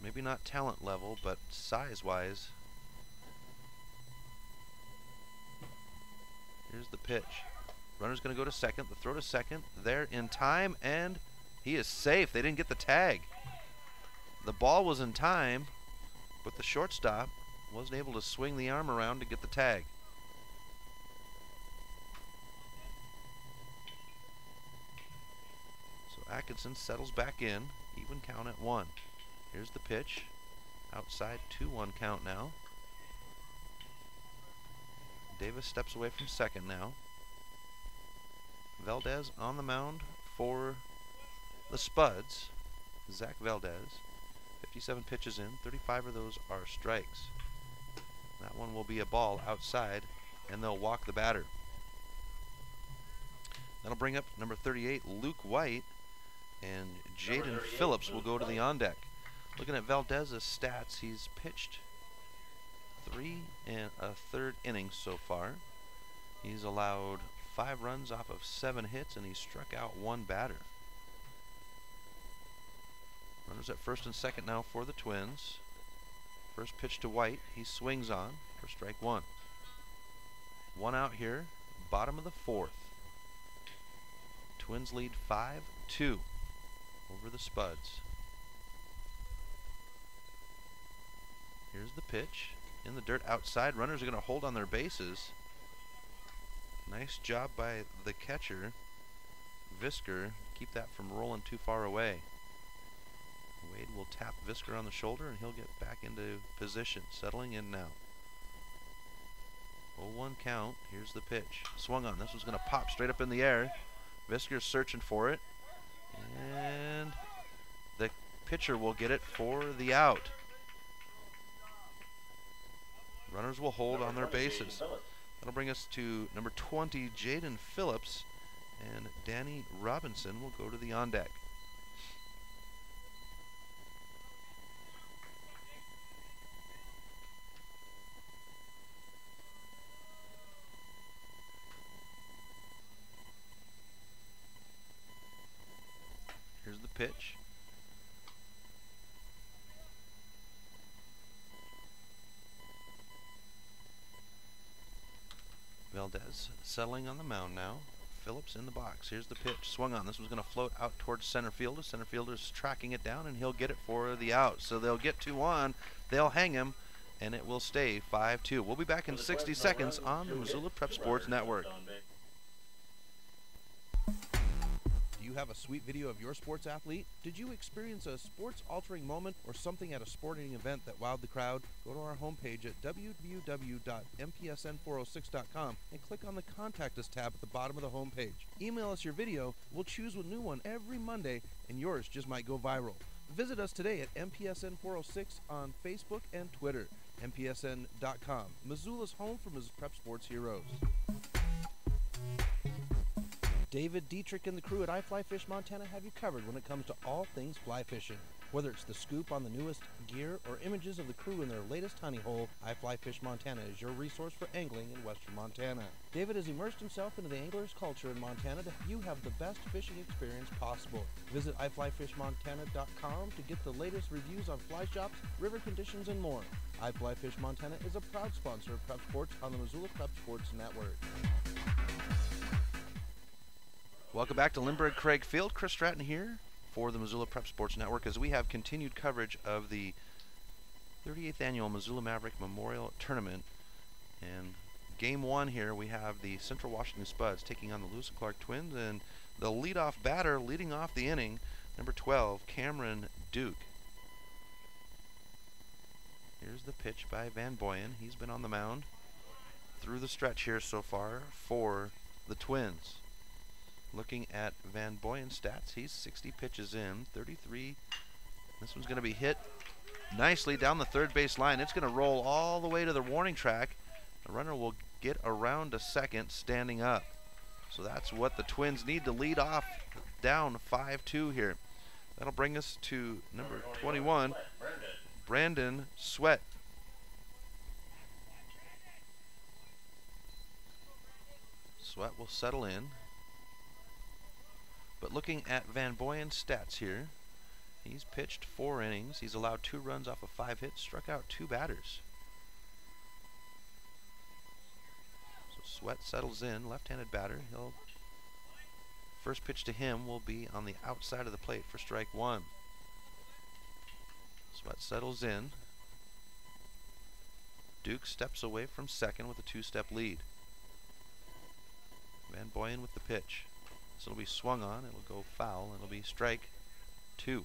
Maybe not talent level, but size-wise. Here's the pitch. Runner's going to go to second. The throw to second. There in time, and he is safe. They didn't get the tag. The ball was in time, but the shortstop wasn't able to swing the arm around to get the tag. So Atkinson settles back in. Even count at 1. Here's the pitch. Outside 2-1 count now. Davis steps away from second now. Valdez on the mound for the Spuds. Zach Valdez. 57 pitches in, 35 of those are strikes. That one will be a ball outside, and they'll walk the batter. That'll bring up number 38, Luke White, and Jaden Phillips will go to the on deck. Looking at Valdez's stats, he's pitched 3 1/3 innings so far. He's allowed 5 runs off of 7 hits, and he's struck out 1 batter. Runners at first and second now for the Twins. First pitch to White. He swings on for strike 1. 1 out here, bottom of the fourth. Twins lead 5-2 over the Spuds. Here's the pitch. In the dirt outside. Runners are going to hold on their bases. Nice job by the catcher, Visker. Keep that from rolling too far away. Wade will tap Visker on the shoulder, and he'll get back into position, settling in now. 0-1 count. Here's the pitch. Swung on. This was going to pop straight up in the air. Visker's searching for it, and the pitcher will get it for the out. Runners will hold on their bases. That'll bring us to number 20, Jaden Phillips, and Danny Robinson will go to the on deck. Here's the pitch. Valdez settling on the mound now. Phillips in the box. Here's the pitch. Swung on. This was going to float out towards center field. The center fielder's tracking it down, and he'll get it for the out. So they'll get 2 on. They'll hang him, and it will stay 5-2. We'll be back in 60 seconds on the Missoula Prep Sports Network. Do you have a sweet video of your sports athlete? Did you experience a sports-altering moment or something at a sporting event that wowed the crowd? Go to our homepage at www.mpsn406.com and click on the Contact Us tab at the bottom of the homepage. Email us your video. We'll choose a new one every Monday, and yours just might go viral. Visit us today at MPSN406 on Facebook and Twitter. MPSN.com, Missoula's home for Missoula Prep Sports heroes. David Dietrich and the crew at iFly Fish Montana have you covered when it comes to all things fly fishing. Whether it's the scoop on the newest gear or images of the crew in their latest honey hole, iFlyFish Montana is your resource for angling in western Montana. David has immersed himself into the angler's culture in Montana to help you have the best fishing experience possible. Visit iFlyFishMontana.com to get the latest reviews on fly shops, river conditions, and more. iFlyFish Montana is a proud sponsor of Prep Sports on the Missoula Prep Sports Network. Welcome back to Lindbergh Craig Field. Chris Stratton here for the Missoula Prep Sports Network as we have continued coverage of the 38th Annual Missoula Maverick Memorial Tournament. And game one here, we have the Central Washington Spuds taking on the Lewis and Clark Twins, and the leadoff batter leading off the inning, number 12, Cameron Duke. Here's the pitch by Van Boyen. He's been on the mound through the stretch here so far for the Twins. Looking at Van Boyen's stats, he's 60 pitches in, 33. This one's going to be hit nicely down the third base line. It's going to roll all the way to the warning track. The runner will get around to second standing up. So that's what the Twins need to lead off down 5-2 here. That'll bring us to number 21, Brandon Sweat. Sweat will settle in. But looking at Van Boyen's stats here, he's pitched 4 innings. He's allowed 2 runs off of 5 hits, struck out 2 batters. So Sweat settles in, left-handed batter. First pitch to him will be on the outside of the plate for strike 1. Sweat settles in. Duke steps away from second with a 2-step lead. Van Boyen with the pitch. So it'll be swung on, it'll go foul, and it'll be strike 2.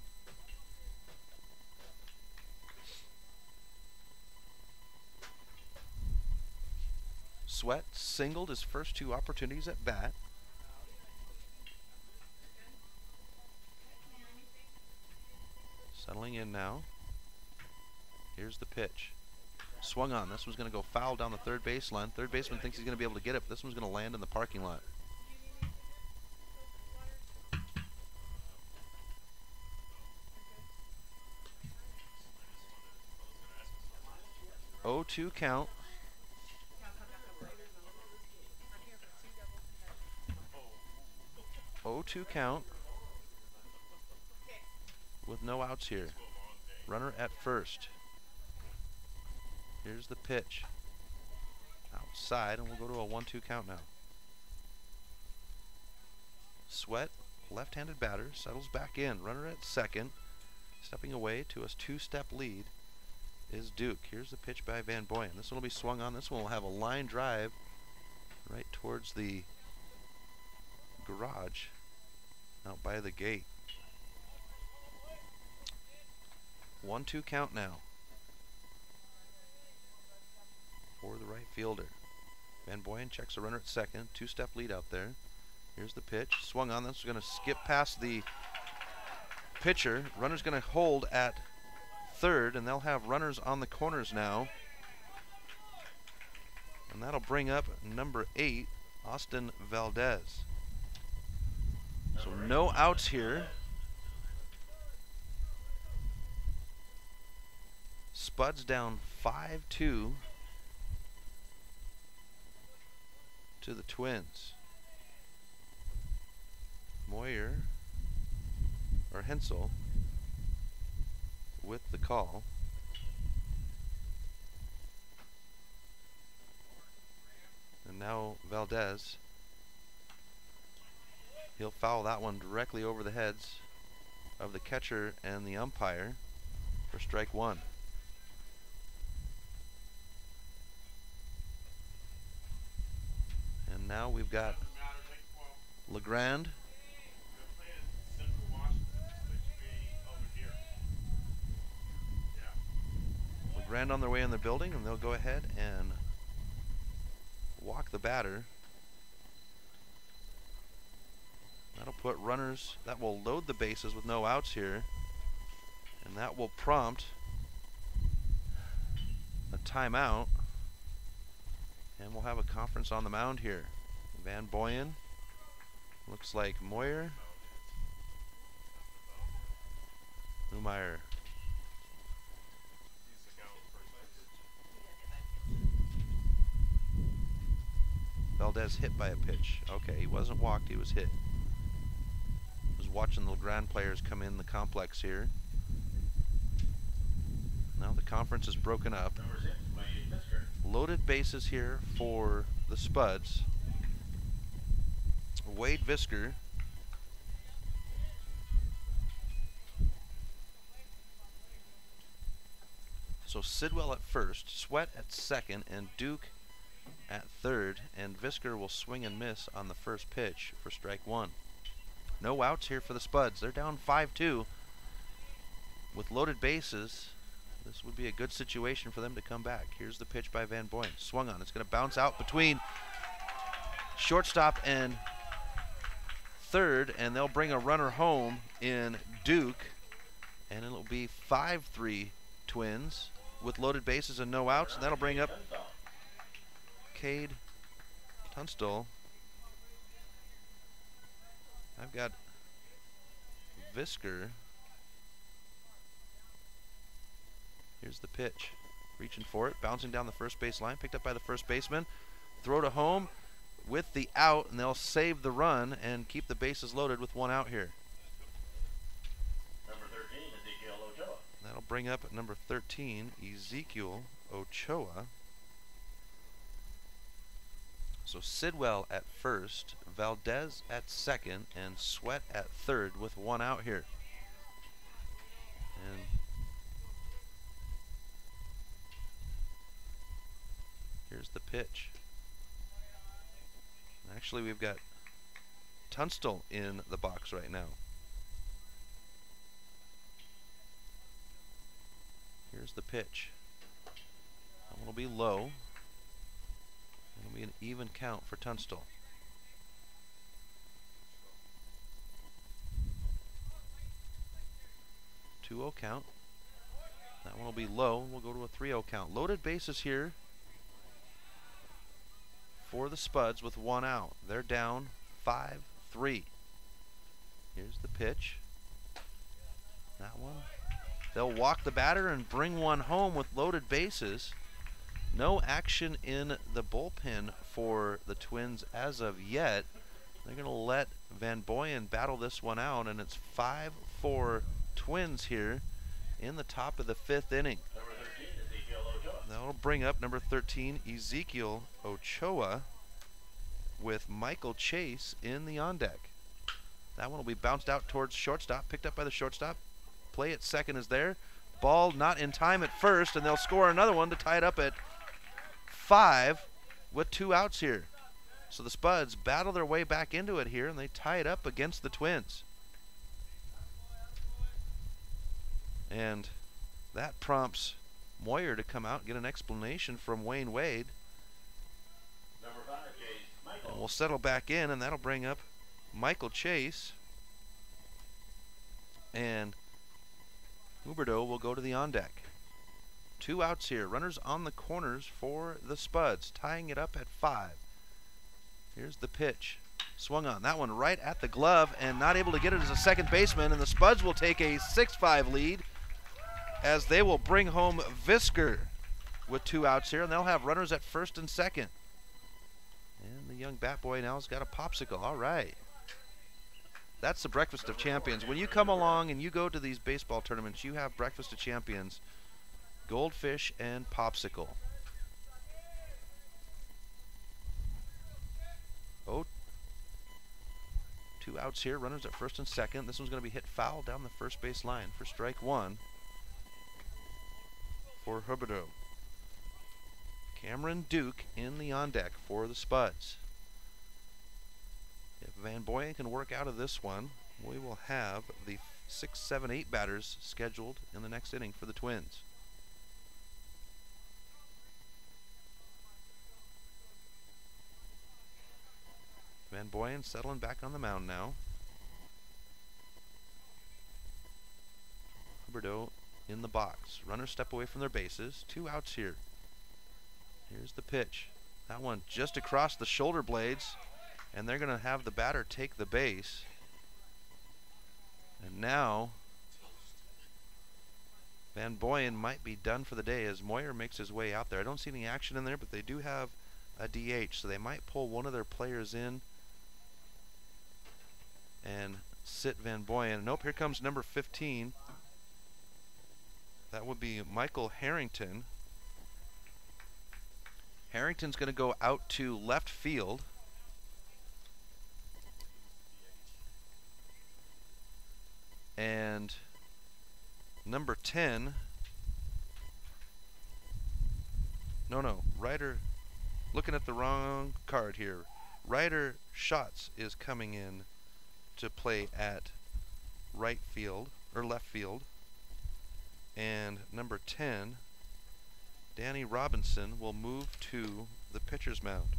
Sweat singled his first 2 opportunities at bat. Settling in now. Here's the pitch. Swung on. This one's going to go foul down the third baseline. Third baseman thinks he's going to be able to get it, but this one's going to land in the parking lot. 0-2 count. With no outs here. Runner at first. Here's the pitch. Outside, and we'll go to a 1-2 count now. Sweat, left-handed batter, settles back in. Runner at second. Stepping away to a 2-step lead is Duke. Here's the pitch by Van Boyen. This one will be swung on. This one will have a line drive right towards the garage out by the gate. 1-2 count now for the right fielder. Van Boyen checks a runner at second. 2-step lead out there. Here's the pitch. Swung on. This is going to skip past the pitcher. Runner's going to hold at third, and they'll have runners on the corners now. And that'll bring up number 8, Austin Valdez. So no outs here. Spuds down 5-2 to the Twins. Moyer, or Hensel, with the call. And now Valdez. He'll foul that one directly over the heads of the catcher and the umpire for strike 1. And now we've got LeGrand. LeGrand on their way in the building, and they'll go ahead and walk the batter. That'll put runners, that will load the bases with no outs here, and that will prompt a timeout, and we'll have a conference on the mound here. Van Boyen, looks like Moyer, Stoudemire. Valdez hit by a pitch. Okay, he wasn't walked, he was hit. Was watching the Grand players come in the complex here. Now the conference is broken up. Number 6, Wade Fisker. Loaded bases here for the Spuds. Wade Fisker. So Sidwell at first, Sweat at second, and Duke at third, and Fisker will swing and miss on the first pitch for strike one. No outs here for the Spuds. They're down 5-2. With loaded bases, this would be a good situation for them to come back. Here's the pitch by Van Boyen. Swung on. It's going to bounce out between shortstop and third, and they'll bring a runner home in Duke, and it'll be 5-3 Twins with loaded bases and no outs, and that'll bring up Cade Tunstall. I've got Fisker. Here's the pitch. Reaching for it, bouncing down the first base line, picked up by the first baseman. Throw to home with the out, and they'll save the run and keep the bases loaded with one out here. Number 13, Ezekiel Ochoa. That'll bring up at number 13, Ezekiel Ochoa. So Sidwell at first, Valdez at second, and Sweat at third with one out here. And here's the pitch. Actually, we've got Tunstall in the box right now. Here's the pitch. That one will be low. It'll be an even count for Tunstall. Two-0 count. That one will be low. We'll go to a 3-0 count. Loaded bases here for the Spuds with one out. They're down 5-3. Here's the pitch. That one. They'll walk the batter and bring one home with loaded bases. No action in the bullpen for the Twins as of yet. They're going to let Van Boyen battle this one out, and it's 5-4 Twins here in the top of the fifth inning. Number 13, Ezekiel Ochoa. That'll bring up number 13, Ezekiel Ochoa, with Michael Chase in the on deck. That one will be bounced out towards shortstop, picked up by the shortstop. Play at second is there. Ball not in time at first, and they'll score another one to tie it up at 5 with two outs here. So the Spuds battle their way back into it here, and they tie it up against the Twins. And that prompts Moyer to come out and get an explanation from Wayne Wade. Number 5, Chase Michael. And we'll settle back in, and that'll bring up Michael Chase. And Huberdeau will go to the on deck. Two outs here. Runners on the corners for the Spuds, tying it up at 5. Here's the pitch. Swung on. That one right at the glove, and not able to get it as a second baseman, and the Spuds will take a 6-5 lead as they will bring home Fisker with two outs here, and they'll have runners at first and second. And the young bat boy now has got a popsicle. All right. That's the breakfast of champions. When you come along and you go to these baseball tournaments, you have breakfast of champions, goldfish and popsicle. Oh, two outs here, runners at first and second. This one's going to be hit foul down the first base line for strike one for Huberdeau. Cameron Duke in the on deck for the Spuds. If Van Boyen can work out of this one, we will have the 6, 7, 8 batters scheduled in the next inning for the Twins. Van Boyen settling back on the mound now. Huberdeau in the box. Runners step away from their bases. Two outs here. Here's the pitch. That one just across the shoulder blades, and they're going to have the batter take the base. And now Van Boyen might be done for the day as Moyer makes his way out there. I don't see any action in there, but they do have a DH, so they might pull one of their players in and sit Van Boyen. Nope, here comes number 15. That would be Michael Harrington. Harrington's going to go out to left field. And number 10, no, Ryder, looking at the wrong card here. Ryder Schatz is coming in to play at right field, or left field. And number 10, Danny Robinson, will move to the pitcher's mound.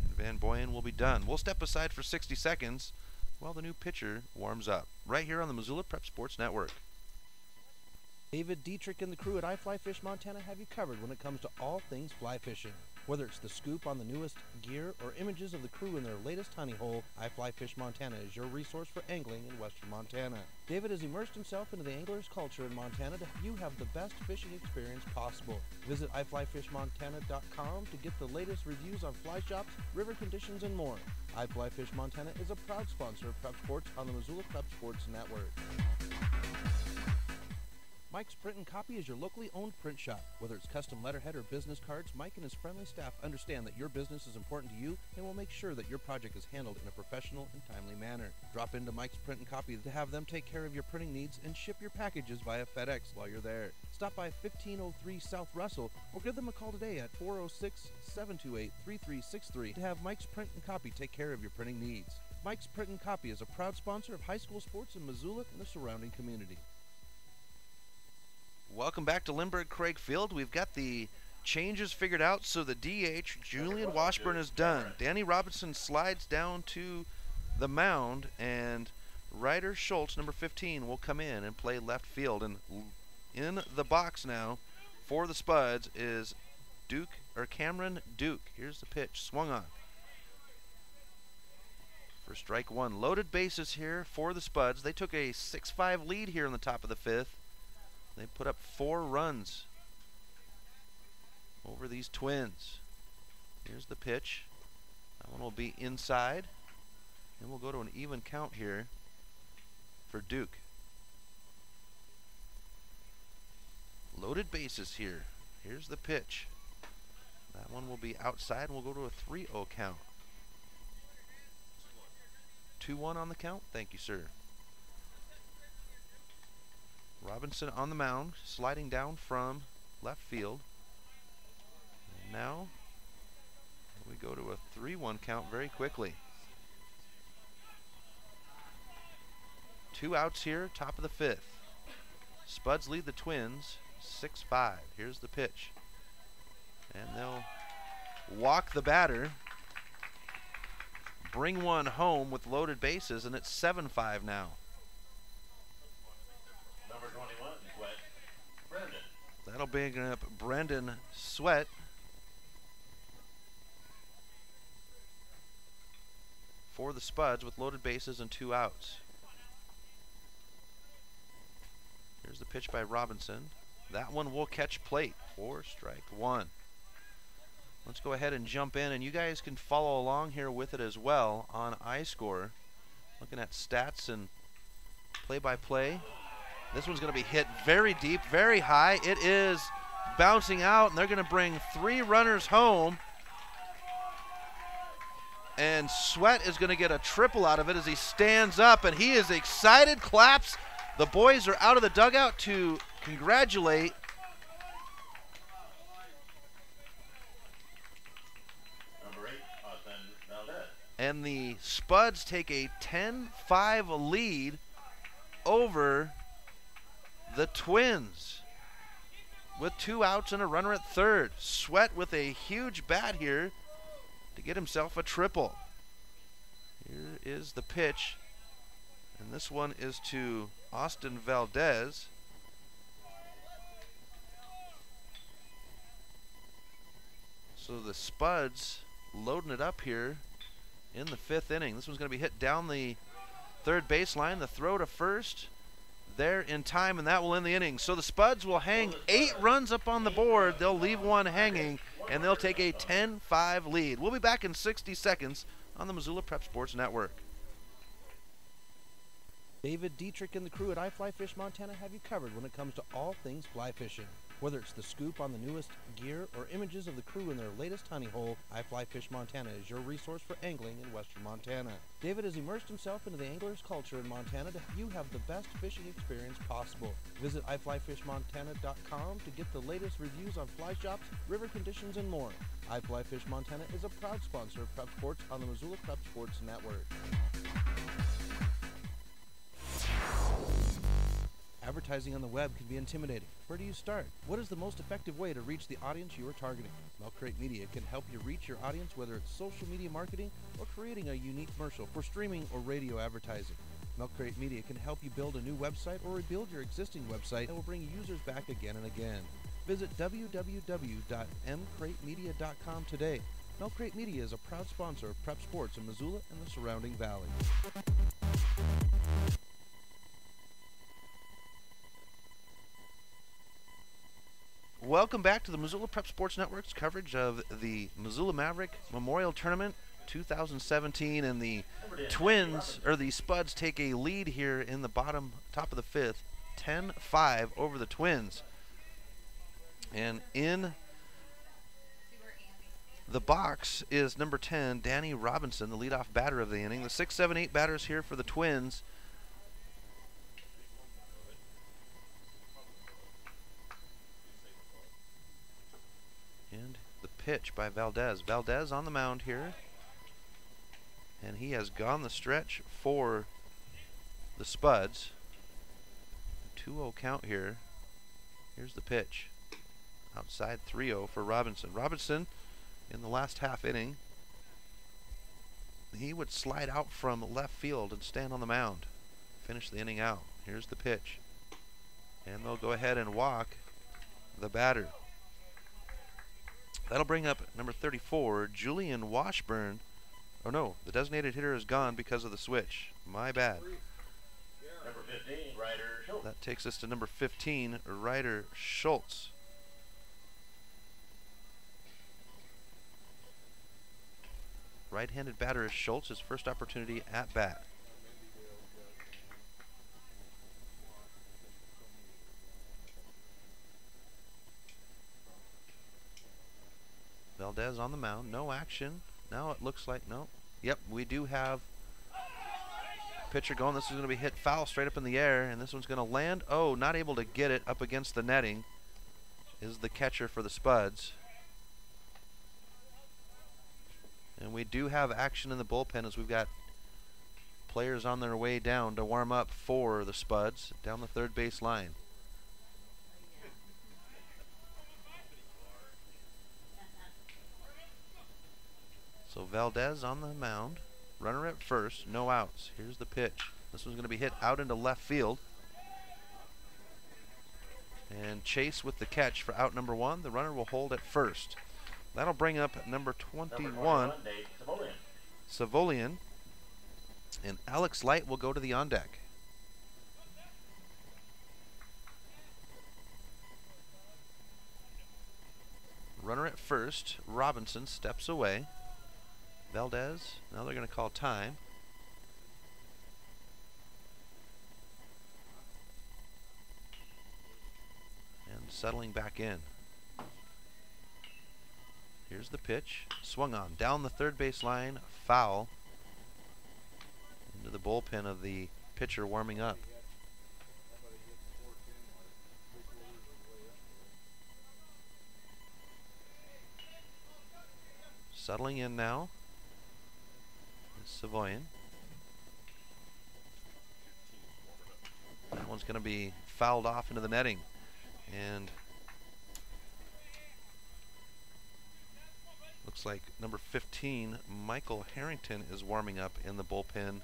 And Van Boyen will be done. We'll step aside for 60 seconds while the new pitcher warms up. Right here on the Missoula Prep Sports Network. David Dietrich and the crew at iFly Fish Montana have you covered when it comes to all things fly fishing. Whether it's the scoop on the newest gear or images of the crew in their latest honey hole, iFly Fish Montana is your resource for angling in western Montana. David has immersed himself into the angler's culture in Montana to help you have the best fishing experience possible. Visit iflyfishmontana.com to get the latest reviews on fly shops, river conditions, and more. iFly Fish Montana is a proud sponsor of Prep Sports on the Missoula Prep Sports Network. Mike's Print and Copy is your locally owned print shop. Whether it's custom letterhead or business cards, Mike and his friendly staff understand that your business is important to you and will make sure that your project is handled in a professional and timely manner. Drop into Mike's Print and Copy to have them take care of your printing needs and ship your packages via FedEx while you're there. Stop by 1503 South Russell or give them a call today at 406-728-3363 to have Mike's Print and Copy take care of your printing needs. Mike's Print and Copy is a proud sponsor of high school sports in Missoula and the surrounding community. Welcome back to Lindbergh Craig Field. We've got the changes figured out, so the DH, Julian Washburn, is done. Danny Robinson slides down to the mound, and Ryder Schultz, number 15, will come in and play left field. And in the box now for the Spuds is Cameron Duke. Here's the pitch, swung on for strike one. Loaded bases here for the Spuds. They took a 6-5 lead here in the top of the fifth. They put up 4 runs over these Twins. Here's the pitch. That one will be inside. And we'll go to an even count here for Duke. Loaded bases here. Here's the pitch. That one will be outside, and we'll go to a 3-0 count. 2-1 on the count. Thank you, sir. Robinson on the mound, sliding down from left field. And now we go to a 3-1 count very quickly. 2 outs here, top of the fifth. Spuds lead the Twins 6-5. Here's the pitch. And they'll walk the batter, bring one home with loaded bases, and it's 7-5 now. That'll bring up Brendan Sweat. For the Spuds with loaded bases and 2 outs. Here's the pitch by Robinson. That one will catch plate for strike one. Let's go ahead and jump in, and you guys can follow along here with it as well on iScore. Looking at stats and play-by-play. This one's going to be hit very deep, very high. It is bouncing out, and they're going to bring 3 runners home. And Sweat is going to get a triple out of it as he stands up, and he is excited, claps. The boys are out of the dugout to congratulate. And the Spuds take a 10-5 lead over the Twins with 2 outs and a runner at third. Sweat with a huge bat here to get himself a triple. Here is the pitch, and this one is to Austin Valdez. So the Spuds loading it up here in the 5th inning. This one's going to be hit down the third baseline. The throw to first. there in time, and that will end the inning. So the Spuds will hang 8 runs up on the board. They'll leave one hanging, and they'll take a 10-5 lead. We'll be back in 60 seconds on the Missoula Prep Sports Network. David Dietrich and the crew at iFly Fish Montana have you covered when it comes to all things fly fishing. Whether it's the scoop on the newest gear or images of the crew in their latest honey hole, iFly Fish Montana is your resource for angling in western Montana. David has immersed himself into the angler's culture in Montana to help you have the best fishing experience possible. Visit iflyfishmontana.com to get the latest reviews on fly shops, river conditions, and more. iFly Fish Montana is a proud sponsor of Prep Sports on the Missoula Prep Sports Network. Advertising on the web can be intimidating. Where do you start? What is the most effective way to reach the audience you are targeting? Milk Crate Media can help you reach your audience, whether it's social media marketing or creating a unique commercial for streaming or radio advertising. Milk Crate Media can help you build a new website or rebuild your existing website and will bring users back again and again. Visit www.mcratemedia.com today. Milk Crate Media is a proud sponsor of Prep Sports in Missoula and the surrounding valley. Welcome back to the Missoula Prep Sports Network's coverage of the Missoula Maverick Memorial Tournament 2017, and the Twins, or the Spuds, take a lead here in the top of the 5th, 10-5 over the Twins. And in the box is number 10, Danny Robinson, the leadoff batter of the inning. The 6, 7, 8 batters here for the Twins. And the pitch by Valdez. Valdez on the mound here. And he has gone the stretch for the Spuds. 2-0 count here. Here's the pitch. Outside 3-0 for Robinson. Robinson, in the last half inning, he would slide out from left field and stand on the mound. Finish the inning out. Here's the pitch. And they'll go ahead and walk the batter. That'll bring up number 34, Julian Washburn. Oh no, the designated hitter is gone because of the switch. My bad. Number 15, Ryder Schultz. That takes us to number 15, Ryder Schultz. Right-handed batter is Schultz, his first opportunity at bat. Valdez on the mound, no action. Now it looks like, no. Yep, we do have pitcher going. This is going to be hit foul straight up in the air, and this one's going to land. Oh, not able to get it up against the netting is the catcher for the Spuds. And we do have action in the bullpen as we've got players on their way down to warm up for the Spuds down the third base line. So Valdez on the mound, runner at first, no outs. Here's the pitch. This one's going to be hit out into left field. And Chase with the catch for out number 1. The runner will hold at first. That'll bring up number 21, Savolian. And Alex Light will go to the on deck. Runner at first, Robinson steps away. Valdez, now they're going to call time. And settling back in. Here's the pitch, swung on, down the third base line, foul. Into the bullpen of the pitcher warming up. Settling in now is Savoyan. That one's going to be fouled off into the netting. And looks like number 15, Michael Harrington, is warming up in the bullpen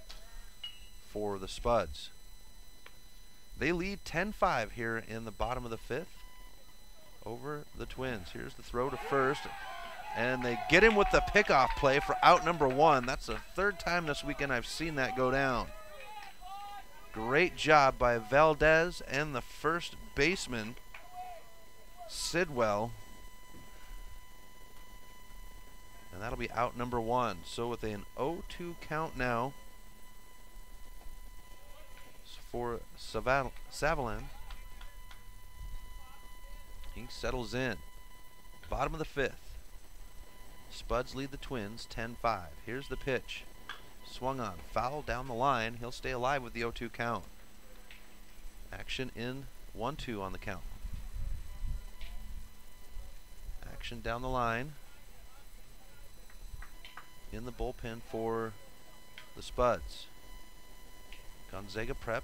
for the Spuds. They lead 10-5 here in the bottom of the 5th over the Twins. Here's the throw to first. And they get him with the pickoff play for out number 1. That's the third time this weekend I've seen that go down. Great job by Valdez and the first baseman, Sidwell. And that'll be out number 1. So with an 0-2 count now for Savalan. He settles in. Bottom of the 5th. Spuds lead the Twins 10-5. Here's the pitch. Swung on. Foul down the line. He'll stay alive with the 0-2 count. Action in 1-2 on the count. Action down the line. In the bullpen for the Spuds. Gonzaga Prep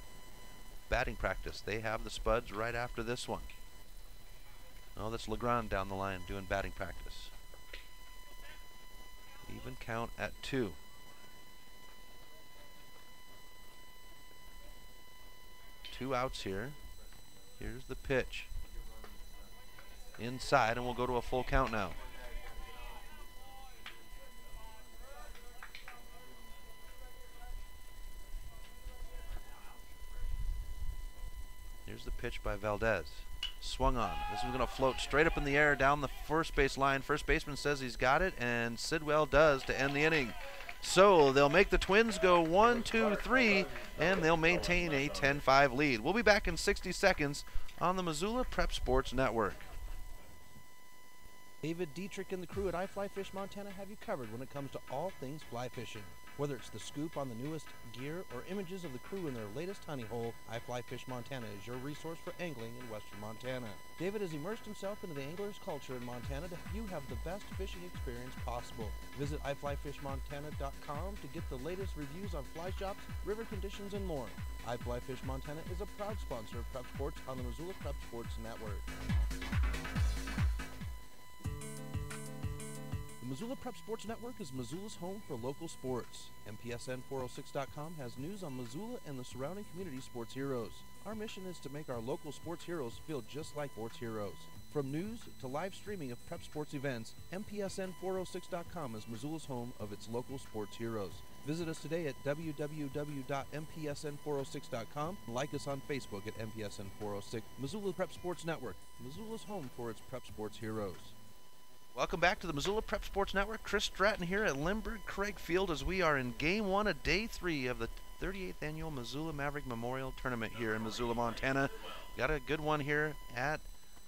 batting practice. They have the Spuds right after this one. Oh, that's Legrand down the line doing batting practice. Even count at 2. Two outs here. Here's the pitch. Inside, and we'll go to a full count now. Here's the pitch by Valdez. Swung on. This one's going to float straight up in the air down the first base line. First baseman says he's got it, and Sidwell does to end the inning. So they'll make the Twins go 1-2-3, and they'll maintain a 10-5 lead. We'll be back in 60 seconds on the Missoula Prep Sports Network. David Dietrich and the crew at iFly Fish Montana have you covered when it comes to all things fly fishing. Whether it's the scoop on the newest gear or images of the crew in their latest honey hole, iFly Fish Montana is your resource for angling in western Montana. David has immersed himself into the angler's culture in Montana to help you have the best fishing experience possible. Visit iflyfishmontana.com to get the latest reviews on fly shops, river conditions, and more. iFly Fish Montana is a proud sponsor of Prep Sports on the Missoula Prep Sports Network. The Missoula Prep Sports Network is Missoula's home for local sports. MPSN406.com has news on Missoula and the surrounding community sports heroes. Our mission is to make our local sports heroes feel just like sports heroes. From news to live streaming of prep sports events, MPSN406.com is Missoula's home of its local sports heroes. Visit us today at www.mpsn406.com and like us on Facebook at MPSN406. Missoula Prep Sports Network, Missoula's home for its prep sports heroes. Welcome back to the Missoula Prep Sports Network. Chris Stratton here at Lindbergh Craig Field as we are in Game 1 of Day 3 of the 38th Annual Missoula Maverick Memorial Tournament here in Missoula, Montana. Got a good one here at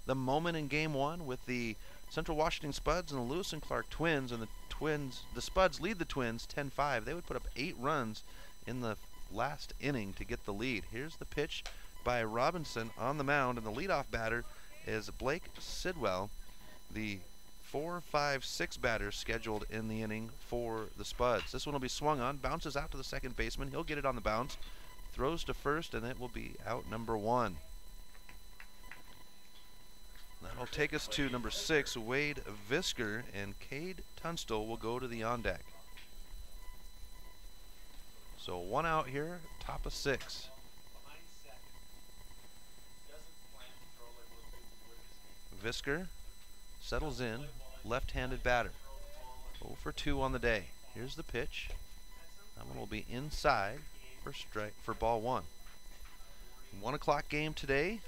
the moment in Game 1 with the Central Washington Spuds and the Lewis and Clark Twins. And the Spuds lead the Twins 10-5. They would put up 8 runs in the last inning to get the lead. Here's the pitch by Robinson on the mound, and the leadoff batter is Blake Sidwell, the 4, 5, 6 batters scheduled in the inning for the Spuds. This one will be swung on, bounces out to the second baseman. He'll get it on the bounce, throws to first, and it will be out number 1. That'll take us to number 6, Wade Visker, and Cade Tunstall will go to the on deck. So 1 out here, top of 6. Visker settles in, left-handed batter. 0 for 2 on the day. Here's the pitch. That one will be inside for strike for ball 1. 1 o'clock game today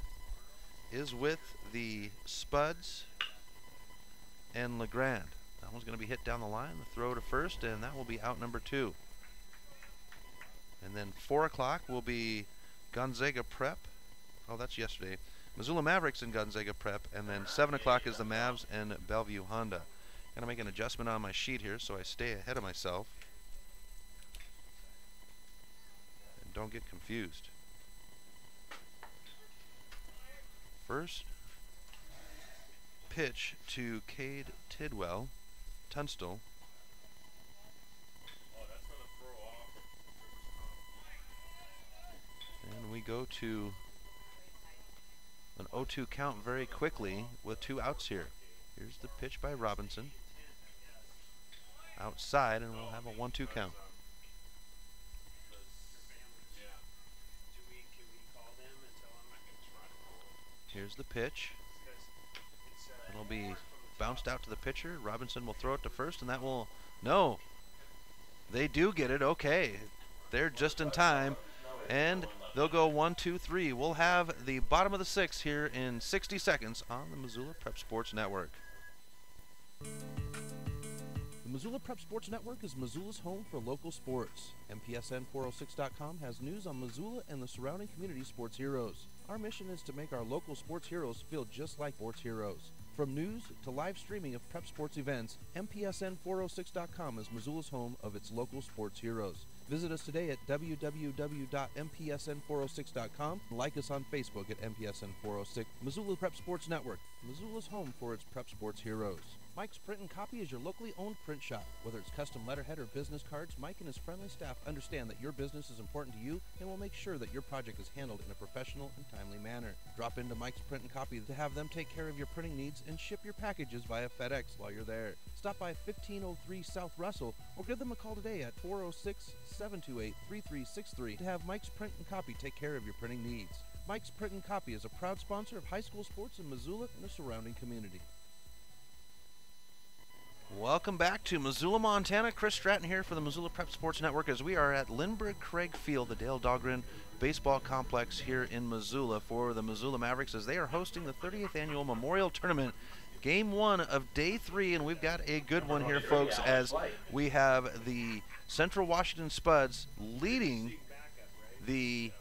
is with the Spuds and Legrand. That one's going to be hit down the line, the throw to first, and that will be out number 2. And then 4 o'clock will be Gonzaga Prep. Oh, that's yesterday. Missoula Mavericks and Gonzaga Prep, and then 7 o'clock is the Mavs and Bellevue Honda. I'm going to make an adjustment on my sheet here so I stay ahead of myself and don't get confused. First pitch to Cade Tunstall. And we go to an 0-2 count very quickly with 2 outs here. Here's the pitch by Robinson. Outside, and we'll have a 1-2 count. Here's the pitch. It'll be bounced out to the pitcher. Robinson will throw it to first, and that will... No! They do get it. Okay. They're just in time. And They'll go 1, 2, 3. We'll have the bottom of the 6th here in 60 seconds on the Missoula Prep Sports Network. The Missoula Prep Sports Network is Missoula's home for local sports. MPSN406.com has news on Missoula and the surrounding community sports heroes. Our mission is to make our local sports heroes feel just like sports heroes. From news to live streaming of prep sports events, MPSN406.com is Missoula's home of its local sports heroes. Visit us today at www.mpsn406.com. Like us on Facebook at MPSN406. Missoula Prep Sports Network, Missoula's home for its prep sports heroes. Mike's Print and Copy is your locally owned print shop. Whether it's custom letterhead or business cards, Mike and his friendly staff understand that your business is important to you and will make sure that your project is handled in a professional and timely manner. Drop into Mike's Print and Copy to have them take care of your printing needs and ship your packages via FedEx while you're there. Stop by 1503 South Russell or give them a call today at 406-728-3363 to have Mike's Print and Copy take care of your printing needs. Mike's Print and Copy is a proud sponsor of high school sports in Missoula and the surrounding community. Welcome back to Missoula, Montana. Chris Stratton here for the Missoula Prep Sports Network as we are at Lindbergh Craig Field, the Dale Dahlgren Baseball Complex here in Missoula for the Missoula Mavericks as they are hosting the 30th Annual Memorial Tournament. Game 1 of Day 3, and we've got a good one here, folks, as we have the Central Washington Spuds leading the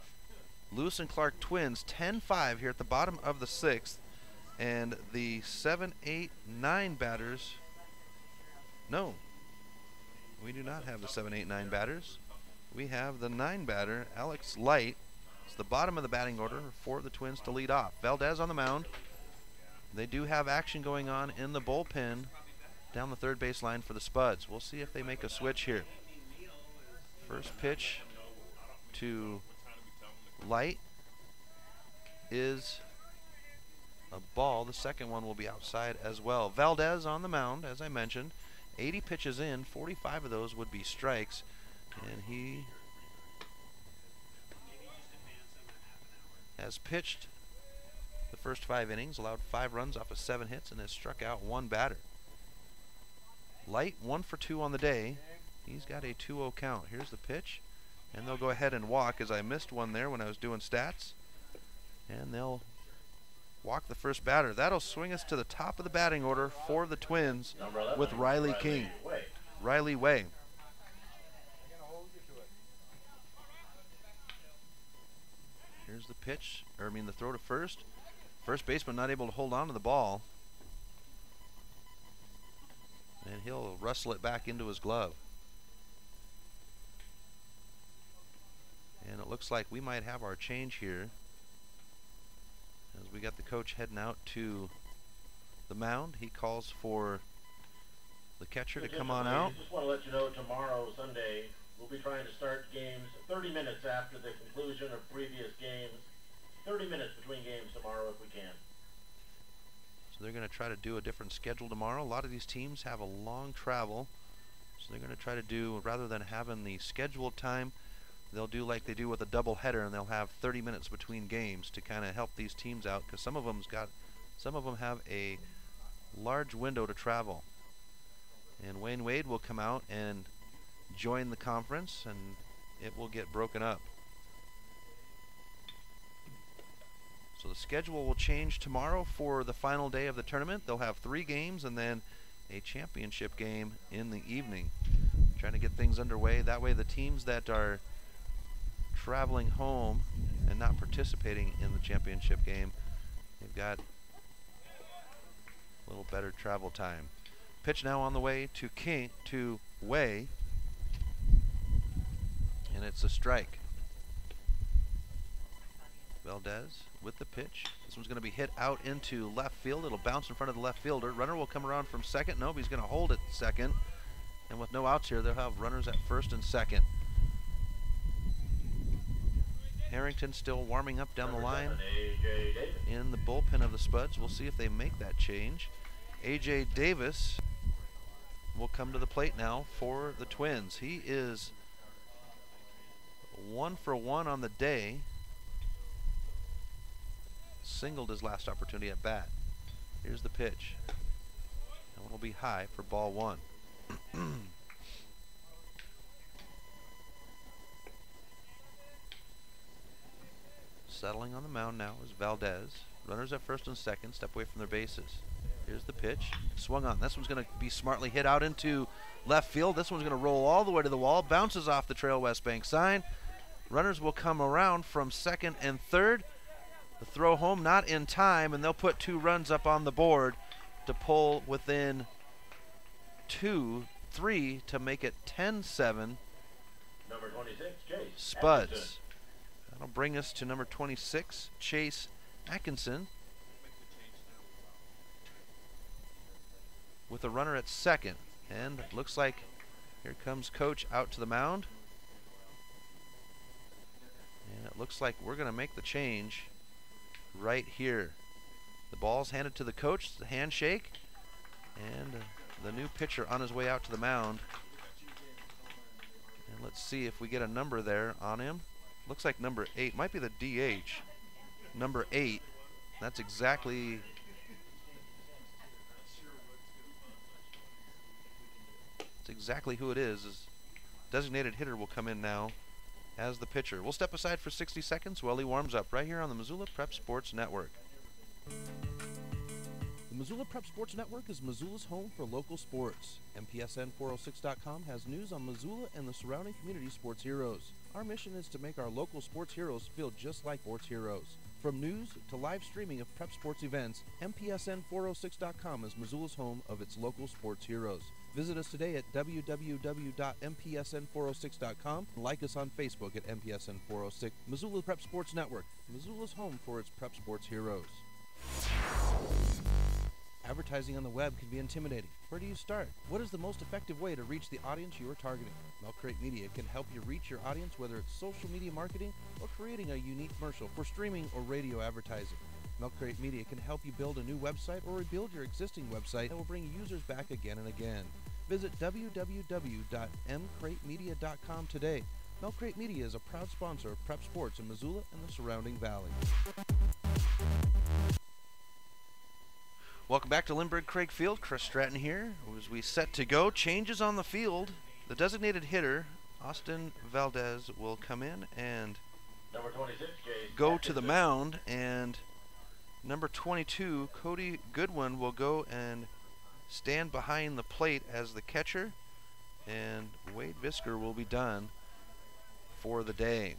Lewis and Clark Twins 10-5 here at the bottom of the 6th, and the 7, 8, 9 batters. No, we do not have the 7, 8, 9 batters. We have the 9 batter, Alex Light. It's the bottom of the batting order for the Twins to lead off. Valdez on the mound. They do have action going on in the bullpen down the third base line for the Spuds. We'll see if they make a switch here. First pitch to Light is a ball. The second one will be outside as well. Valdez on the mound, as I mentioned. 80 pitches in, 45 of those would be strikes, and he has pitched the first 5 innings, allowed 5 runs off of 7 hits, and has struck out 1 batter. Light 1 for 2 on the day. He's got a 2-0 count. Here's the pitch, and they'll go ahead and walk, as I missed one there when I was doing stats, and they'll walk the first batter. That'll swing us to the top of the batting order for the Twins with Riley King. Riley Way. Here's the pitch, or I mean the throw to first. First baseman not able to hold on to the ball. And he'll wrestle it back into his glove. And it looks like we might have our change here, as we got the coach heading out to the mound. He calls for the catcher to come on out. Just want to let you know tomorrow, Sunday, we'll be trying to start games 30 minutes after the conclusion of previous games. 30 minutes between games tomorrow if we can. So they're going to try to do a different schedule tomorrow. A lot of these teams have a long travel, so they're going to try to do, rather than having the scheduled time, they'll do like they do with a double header, and they'll have 30 minutes between games to kind of help these teams out, because some of them have a large window to travel. And Wayne Wade will come out and join the conference, and it will get broken up. So the schedule will change tomorrow for the final day of the tournament. They'll have 3 games and then a championship game in the evening. Trying to get things underway. That way the teams that are traveling home and not participating in the championship game, they've got a little better travel time. Pitch now on the way to Way, and it's a strike. Valdez with the pitch. This one's going to be hit out into left field. It'll bounce in front of the left fielder. Runner will come around from second. Nope, he's going to hold it second. And with no outs here, they'll have runners at first and second. Harrington still warming up down the line in the bullpen of the Spuds. We'll see if they make that change. A.J. Davis will come to the plate now for the Twins. He is 1 for 1 on the day. Singled his last opportunity at bat. Here's the pitch. That one will be high for ball 1. Settling on the mound now is Valdez. Runners at first and second, step away from their bases. Here's the pitch. Swung on. This one's going to be smartly hit out into left field. This one's going to roll all the way to the wall. Bounces off the Trail West Bank sign. Runners will come around from second and third. The throw home not in time, and they'll put 2 runs up on the board to pull within 2-3 to make it 10-7. Number 26, Chase Spuds. Atkinson. That'll bring us to number 26, Chase Atkinson, with a runner at second. And it looks like here comes Coach out to the mound. And it looks like we're going to make the change right here. The ball's handed to the coach, the handshake, and the new pitcher on his way out to the mound. And let's see if we get a number there on him. Looks like number 8 might be the DH. Number 8. That's exactly who it is. Designated hitter will come in now as the pitcher. We'll step aside for 60 seconds while he warms up right here on the Missoula Prep Sports Network. The Missoula Prep Sports Network is Missoula's home for local sports. MPSN406.com has news on Missoula and the surrounding community sports heroes. Our mission is to make our local sports heroes feel just like sports heroes. From news to live streaming of prep sports events, MPSN406.com is Missoula's home of its local sports heroes. Visit us today at www.mpsn406.com and like us on Facebook at MPSN406. Missoula Prep Sports Network, Missoula's home for its prep sports heroes. Advertising on the web can be intimidating. Where do you start? What is the most effective way to reach the audience you are targeting? Milk Crate Media can help you reach your audience, whether it's social media marketing or creating a unique commercial for streaming or radio advertising. Milk Crate Media can help you build a new website or rebuild your existing website and will bring users back again and again. Visit www.mcratemedia.com today. Milk Crate Media is a proud sponsor of prep sports in Missoula and the surrounding valley. Welcome back to Lindbergh Craig Field. Chris Stratton here. As we set to go, changes on the field. The designated hitter, Austin Valdez, will come in and Number 26, Chase go to the Atkinson. mound, and number 22, Cody Goodwin, will go and stand behind the plate as the catcher, and Wade Visker will be done for the day.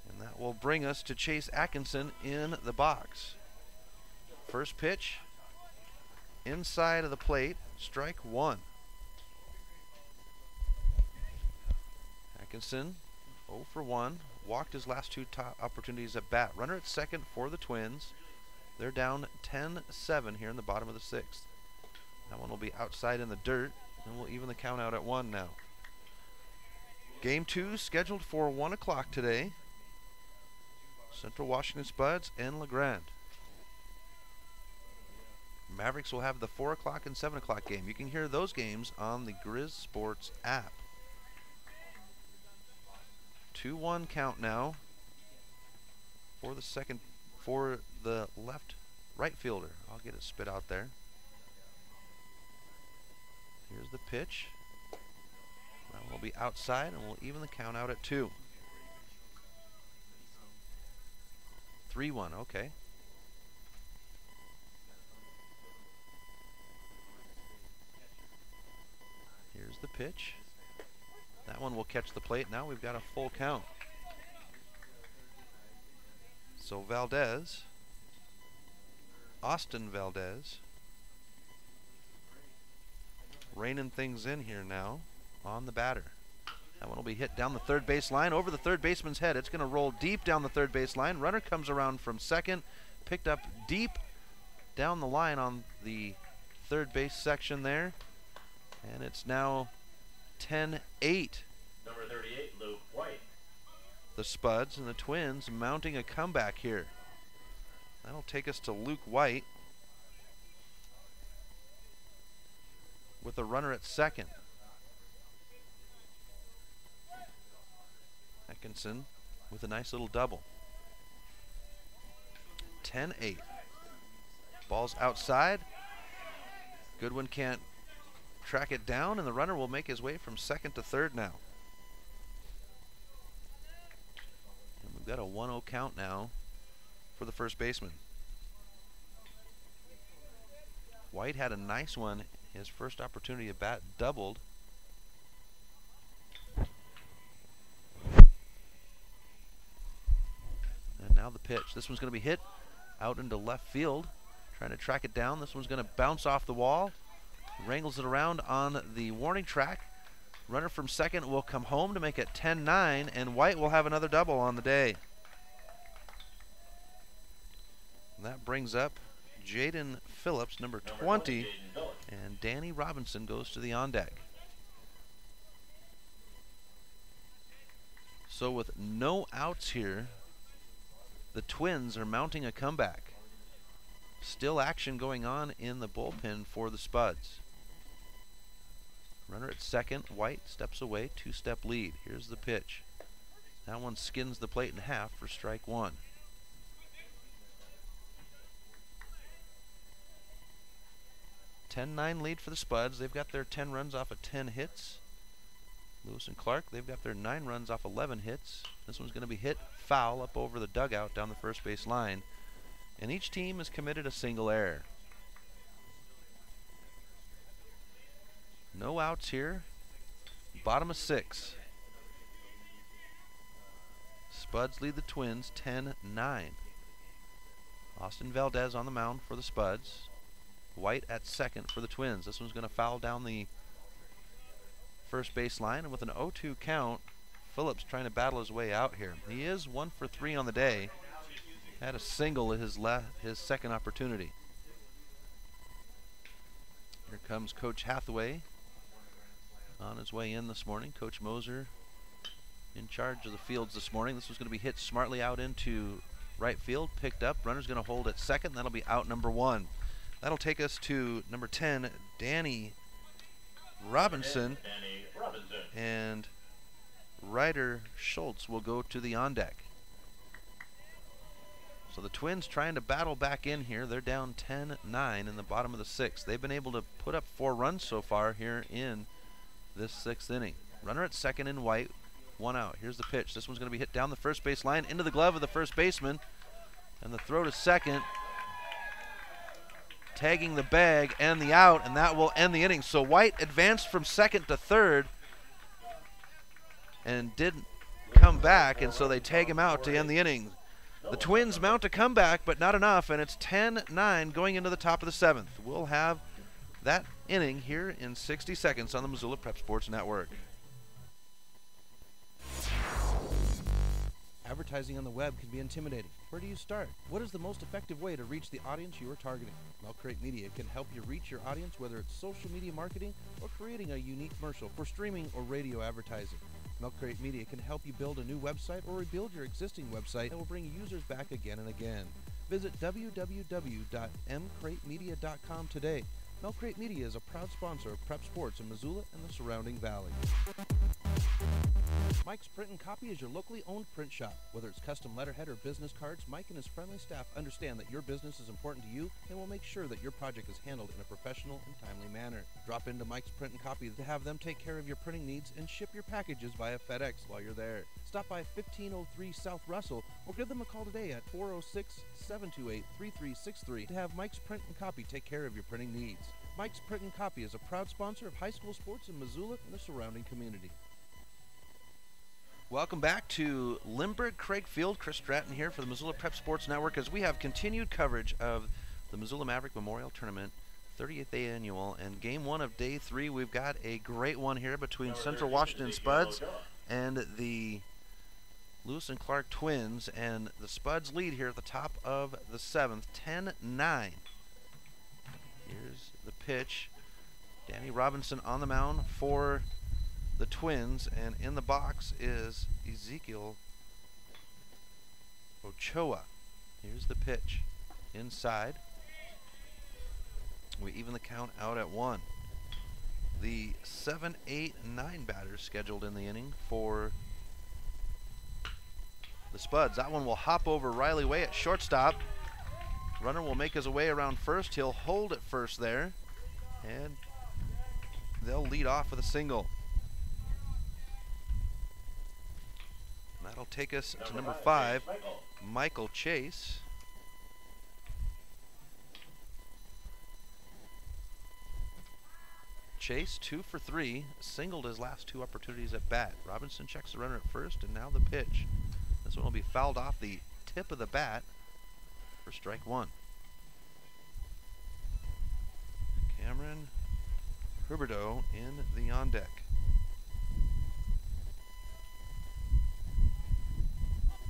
And that will bring us to Chase Atkinson in the box. First pitch, inside of the plate, strike 1. Atkinson, 0 for 1, walked his last 2 opportunities at bat. Runner at second for the Twins. They're down 10-7 here in the bottom of the 6th. That one will be outside in the dirt, and we'll even the count out at 1 now. Game 2 scheduled for 1 o'clock today. Central Washington Spuds and LeGrand. Mavericks will have the 4 o'clock and 7 o'clock game. You can hear those games on the Grizz Sports app. 2-1 count now for the right fielder. I'll get it spit out there. Here's the pitch. That will be outside, and we'll even the count out at 2. 3-1, okay. Here's the pitch. That one will catch the plate. Now we've got a full count. So Valdez, Austin Valdez, reining things in here now on the batter. That one will be hit down the third base line, over the third baseman's head. It's going to roll deep down the third base line. Runner comes around from second, picked up deep down the line on the third base section there. And it's now 10-8. Number 38, Luke White. The Spuds and the Twins mounting a comeback here. That'll take us to Luke White with a runner at second. Atkinson with a nice little double. 10-8. Ball's outside. Goodwin can't track it down, and the runner will make his way from second to third now. And We've got a 1-0 count now for the first baseman. White had a nice one. His first opportunity at bat doubled. And now the pitch. This one's going to be hit out into left field. Trying to track it down. This one's going to bounce off the wall. Wrangles it around on the warning track. Runner from second will come home to make it 10-9, and White will have another double on the day. And that brings up Jaden Phillips, number 20, and Danny Robinson goes to the on deck. So with no outs here, the Twins are mounting a comeback. Still action going on in the bullpen for the Spuds. Runner at second, White steps away, 2-step lead. Here's the pitch. That one skins the plate in half for strike one. (10-9) lead for the Spuds. They've got their 10 runs off of 10 hits. Lewis and Clark, they've got their 9 runs off 11 hits. This one's going to be hit foul up over the dugout down the first base line. And each team has committed a single error. No outs here. Bottom of 6. Spuds lead the Twins 10-9. Austin Valdez on the mound for the Spuds. White at second for the Twins. This one's going to foul down the first base line, and with an 0-2 count, Phillips trying to battle his way out here. He is 1 for 3 on the day. Had a single at his second opportunity. Here comes Coach Hathaway on his way in this morning. Coach Moser in charge of the fields this morning. This was going to be hit smartly out into right field, picked up. Runner's going to hold at second. That'll be out number 1. That'll take us to number 10, Danny Robinson. And Ryder Schultz will go to the on deck. So the Twins trying to battle back in here. They're down 10-9 in the bottom of the 6th. They've been able to put up 4 runs so far here in this 6th inning. Runner at second in White, 1 out. Here's the pitch. This one's going to be hit down the first base line into the glove of the first baseman. And the throw to second, tagging the bag and the out, and that will end the inning. So White advanced from second to third and didn't come back, and so they tag him out to end the inning. The Twins mount a comeback, but not enough, and it's 10-9 going into the top of the 7th. We'll have that inning here in 60 seconds on the Missoula Prep Sports Network. Advertising on the web can be intimidating. Where do you start? What is the most effective way to reach the audience you are targeting? Milk Crate Media can help you reach your audience, whether it's social media marketing or creating a unique commercial for streaming or radio advertising. Milk Crate Media can help you build a new website or rebuild your existing website and will bring users back again and again. Visit www.mcratemedia.com today. Milk Crate Media is a proud sponsor of Prep Sports in Missoula and the surrounding valley. Mike's Print and Copy is your locally owned print shop. Whether it's custom letterhead or business cards, Mike and his friendly staff understand that your business is important to you and will make sure that your project is handled in a professional and timely manner. Drop into Mike's Print and Copy to have them take care of your printing needs and ship your packages via FedEx while you're there. Stop by 1503 South Russell or give them a call today at 406-728-3363 to have Mike's Print and Copy take care of your printing needs. Mike's Print and Copy is a proud sponsor of high school sports in Missoula and the surrounding community. Welcome back to Lindbergh Craig Field. Chris Stratton here for the Missoula Prep Sports Network as we have continued coverage of the Missoula Maverick Memorial Tournament 30th Annual, and Game 1 of Day 3. We've got a great one here between Central Washington Spuds and the Lewis and Clark Twins, and the Spuds lead here at the top of the 7th, 10-9. Here's the pitch. Danny Robinson on the mound for the Twins, and in the box is Ezekiel Ochoa. Here's the pitch. Inside. We even the count out at 1. The 7, 8, 9 batters scheduled in the inning for the Spuds. That one will hop over Riley Way at shortstop. Runner will make his way around first. He'll hold at first there, and they'll lead off with a single. That'll That'll take us to number 5, Michael Chase. Chase 2 for 3, singled his last 2 opportunities at bat. Robinson checks the runner at first, and now the pitch. This one will be fouled off the tip of the bat for strike 1. Cameron Huberdeau in the on deck.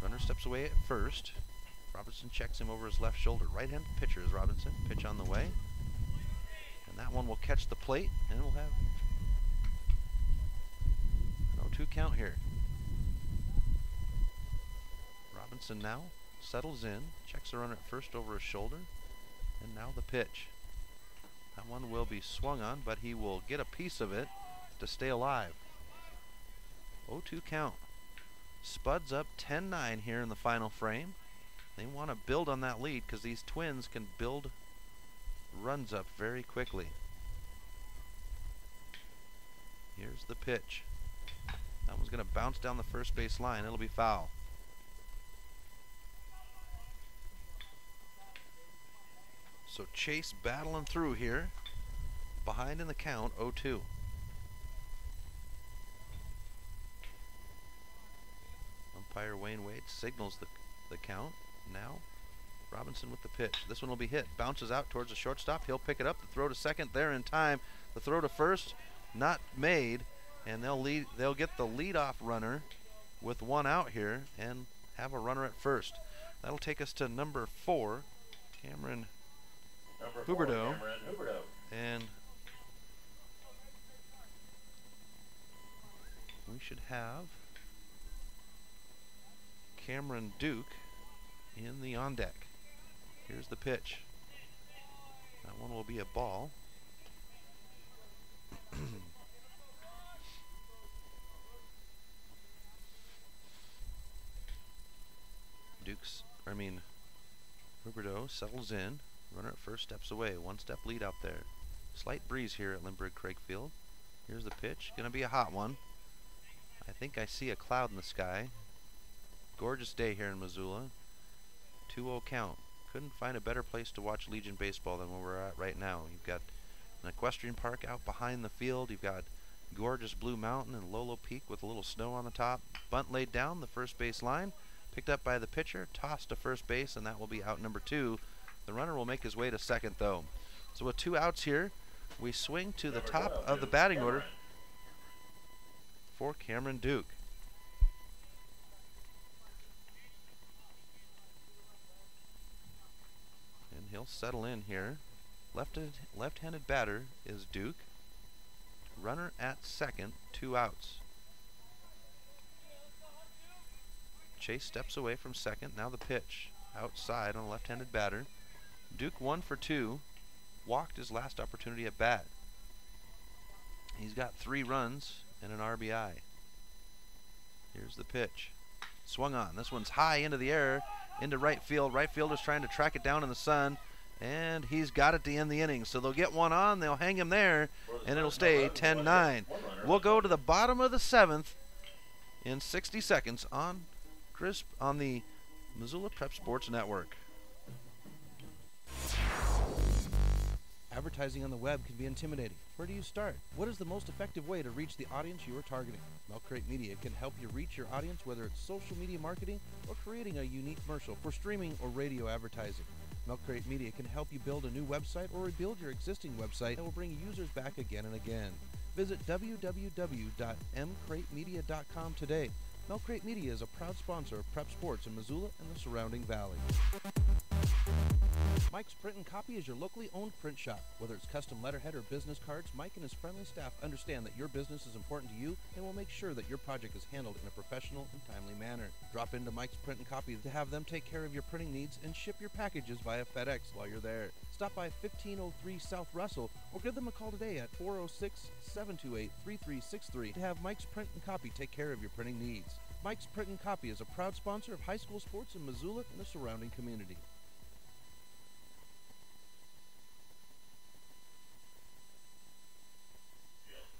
Runner steps away at first. Robinson checks him over his left shoulder. Right-handed pitcher is Robinson. Pitch on the way. And that one will catch the plate, and we'll have an 0-2 count here. Robinson now settles in, checks the runner at first over his shoulder, and now the pitch. That one will be swung on, but he will get a piece of it to stay alive. 0-2 count. Spuds up 10-9 here in the final frame. They want to build on that lead because these Twins can build runs up very quickly. Here's the pitch. That one's going to bounce down the first base line. It'll be foul. So Chase battling through here. Behind in the count, 0-2. Umpire Wayne Wade signals the count. Now Robinson with the pitch. This one will be hit. Bounces out towards the shortstop. He'll pick it up. The throw to second there in time. The throw to first not made, and they'll get the leadoff runner with 1 out here and have a runner at first. That'll take us to number 4, Cameron Huberdeau. And we should have Cameron Duke in the on deck. Here's the pitch. That one will be a ball. Huberdeau settles in. Runner at first steps away. 1-step lead out there. Slight breeze here at Lindbergh Craig Field. Here's the pitch. Gonna be a hot one. I think I see a cloud in the sky. Gorgeous day here in Missoula. 2-0 count. Couldn't find a better place to watch Legion baseball than where we're at right now. You've got an equestrian park out behind the field. You've got gorgeous Blue Mountain and Lolo Peak with a little snow on the top. Bunt laid down the first base line. Picked up by the pitcher. Tossed to first base, and that will be out number 2. The runner will make his way to second, though. So with 2 outs here, we swing to the top of the batting order for Cameron Duke. And he'll settle in here. Left-handed batter is Duke. Runner at second, 2 outs. Chase steps away from second. Now the pitch. Outside on a left-handed batter. Duke 1 for 2. Walked his last opportunity at bat. He's got 3 runs and an RBI. Here's the pitch. Swung on. This one's high into the air, into right field. Right fielder's trying to track it down in the sun, and he's got it to end the inning. So they'll get one on, they'll hang him there, and it'll stay 10-9. We'll go to the bottom of the 7th in 60 seconds on the Missoula Prep Sports Network. Advertising on the web can be intimidating. Where do you start? What is the most effective way to reach the audience you are targeting? Milk Crate Media can help you reach your audience, whether it's social media marketing or creating a unique commercial for streaming or radio advertising. Milk Crate Media can help you build a new website or rebuild your existing website that will bring users back again and again. Visit www.mcratemedia.com today. Milk Crate Media is a proud sponsor of Prep Sports in Missoula and the surrounding valley. Mike's Print and Copy is your locally owned print shop. Whether it's custom letterhead or business cards, Mike and his friendly staff understand that your business is important to you and will make sure that your project is handled in a professional and timely manner. Drop into Mike's Print and Copy to have them take care of your printing needs and ship your packages via FedEx while you're there. Stop by 1503 South Russell or give them a call today at 406-728-3363 to have Mike's Print and Copy take care of your printing needs. Mike's Print and Copy is a proud sponsor of high school sports in Missoula and the surrounding community.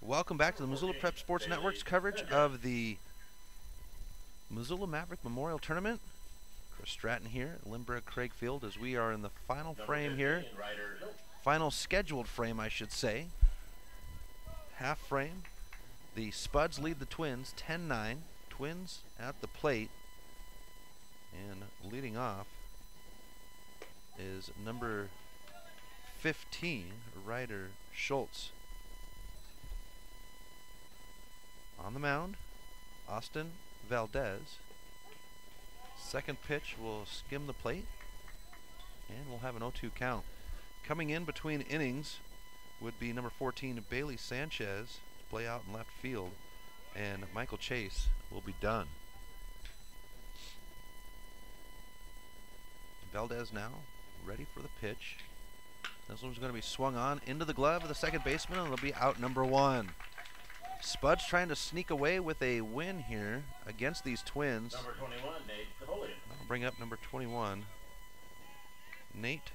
Welcome back to the Missoula Prep Sports Network's coverage of the Missoula Maverick Memorial Tournament. Chris Stratton here at Lindbergh Craig Field as we are in the final frame here. Final scheduled frame, I should say. Half frame. The Spuds lead the Twins 10-9. Twins at the plate. And leading off is number 15, Ryder Schultz. On the mound, Austin Valdez. Second pitch will skim the plate, and we'll have an 0-2 count. Coming in between innings would be number 14, Bailey Sanchez, to play out in left field, and Michael Chase will be done. Valdez now ready for the pitch. This one's going to be swung on into the glove of the second baseman, and it'll be out number 1. Spuds trying to sneak away with a win here against these Twins. Number 21, Nate Savolian. I'll bring up number 21, Nate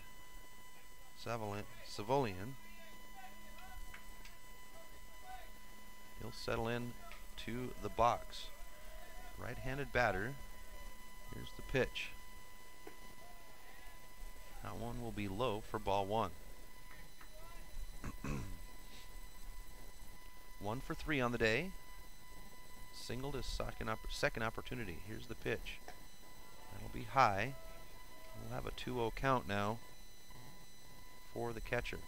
Savolian. He'll settle in to the box. Right-handed batter. Here's the pitch. That one will be low for ball 1. 1 for 3 on the day. Singled his second opportunity. Here's the pitch. That'll be high. We'll have a 2-0 count now for the catcher.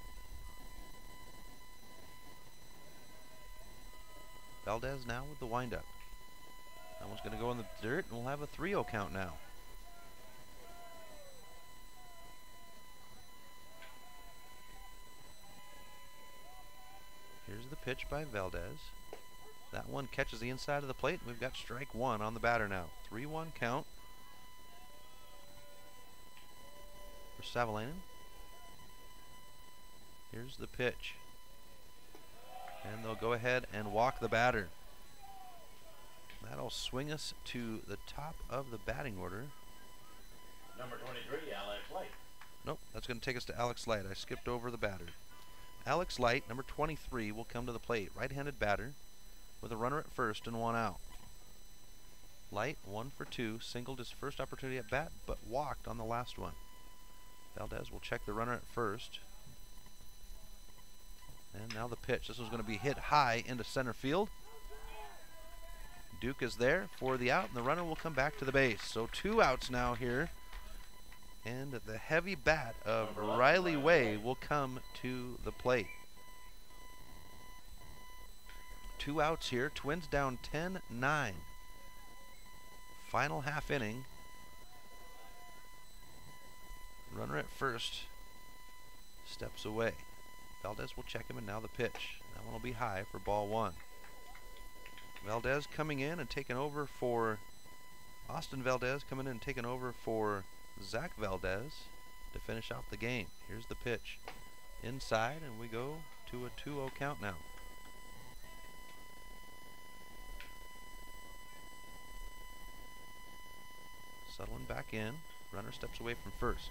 Valdez now with the windup. That one's going to go in the dirt, and we'll have a 3-0 count now. Here's the pitch by Valdez. That one catches the inside of the plate, and we've got strike 1 on the batter now. 3-1 count for Savolainen. Here's the pitch. And they'll go ahead and walk the batter. That'll swing us to the top of the batting order. Number 23, Alex Light. Nope, that's going to take us to Alex Light. I skipped over the batter. Alex Light, number 23, will come to the plate. Right-handed batter with a runner at first and 1 out. Light, 1 for 2, singled his first opportunity at bat, but walked on the last one. Valdez will check the runner at first. And now the pitch. This one's going to be hit high into center field. Duke is there for the out, and the runner will come back to the base. So 2 outs now here. And the heavy bat of Riley Way will come to the plate. 2 outs here. Twins down 10-9. Final half inning. Runner at first steps away. Valdez will check him, and now the pitch. That one will be high for ball 1. Valdez coming in and taking over for Austin Valdez, coming in and taking over for Zach Valdez to finish out the game. Here's the pitch. Inside, and we go to a 2-0 count now. Settling back in. Runner steps away from first.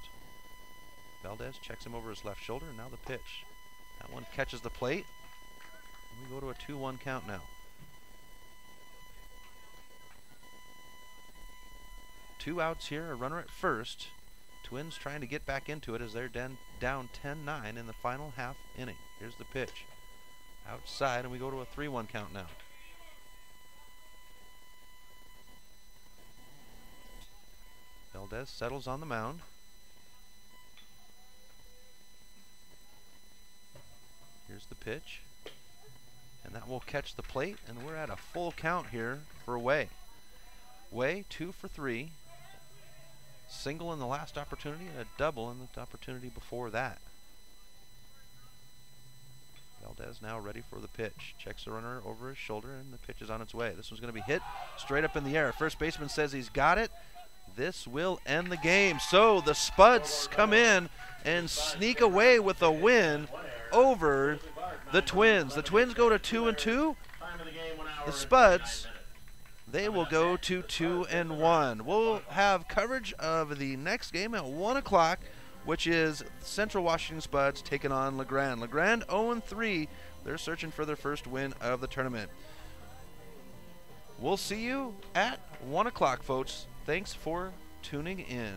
Valdez checks him over his left shoulder, and now the pitch. That one catches the plate. And we go to a 2-1 count now. 2 outs here, a runner at first. Twins trying to get back into it as they're down 10-9 in the final half inning. Here's the pitch. Outside, and we go to a 3-1 count now. Valdez settles on the mound. Here's the pitch. And that will catch the plate, and we're at a full count here for Way. Way, 2 for 3. Single in the last opportunity and a double in the opportunity before that. Valdez now ready for the pitch. Checks the runner over his shoulder, and the pitch is on its way. This one's going to be hit straight up in the air. First baseman says he's got it. This will end the game. So the Spuds come in and sneak away with a win over the Twins. The Twins go to 2-2. The Spuds, they will go to 2-1. We'll have coverage of the next game at 1 o'clock, which is Central Washington Spuds taking on LeGrand. LeGrand 0-3. They're searching for their first win of the tournament. We'll see you at 1 o'clock, folks. Thanks for tuning in.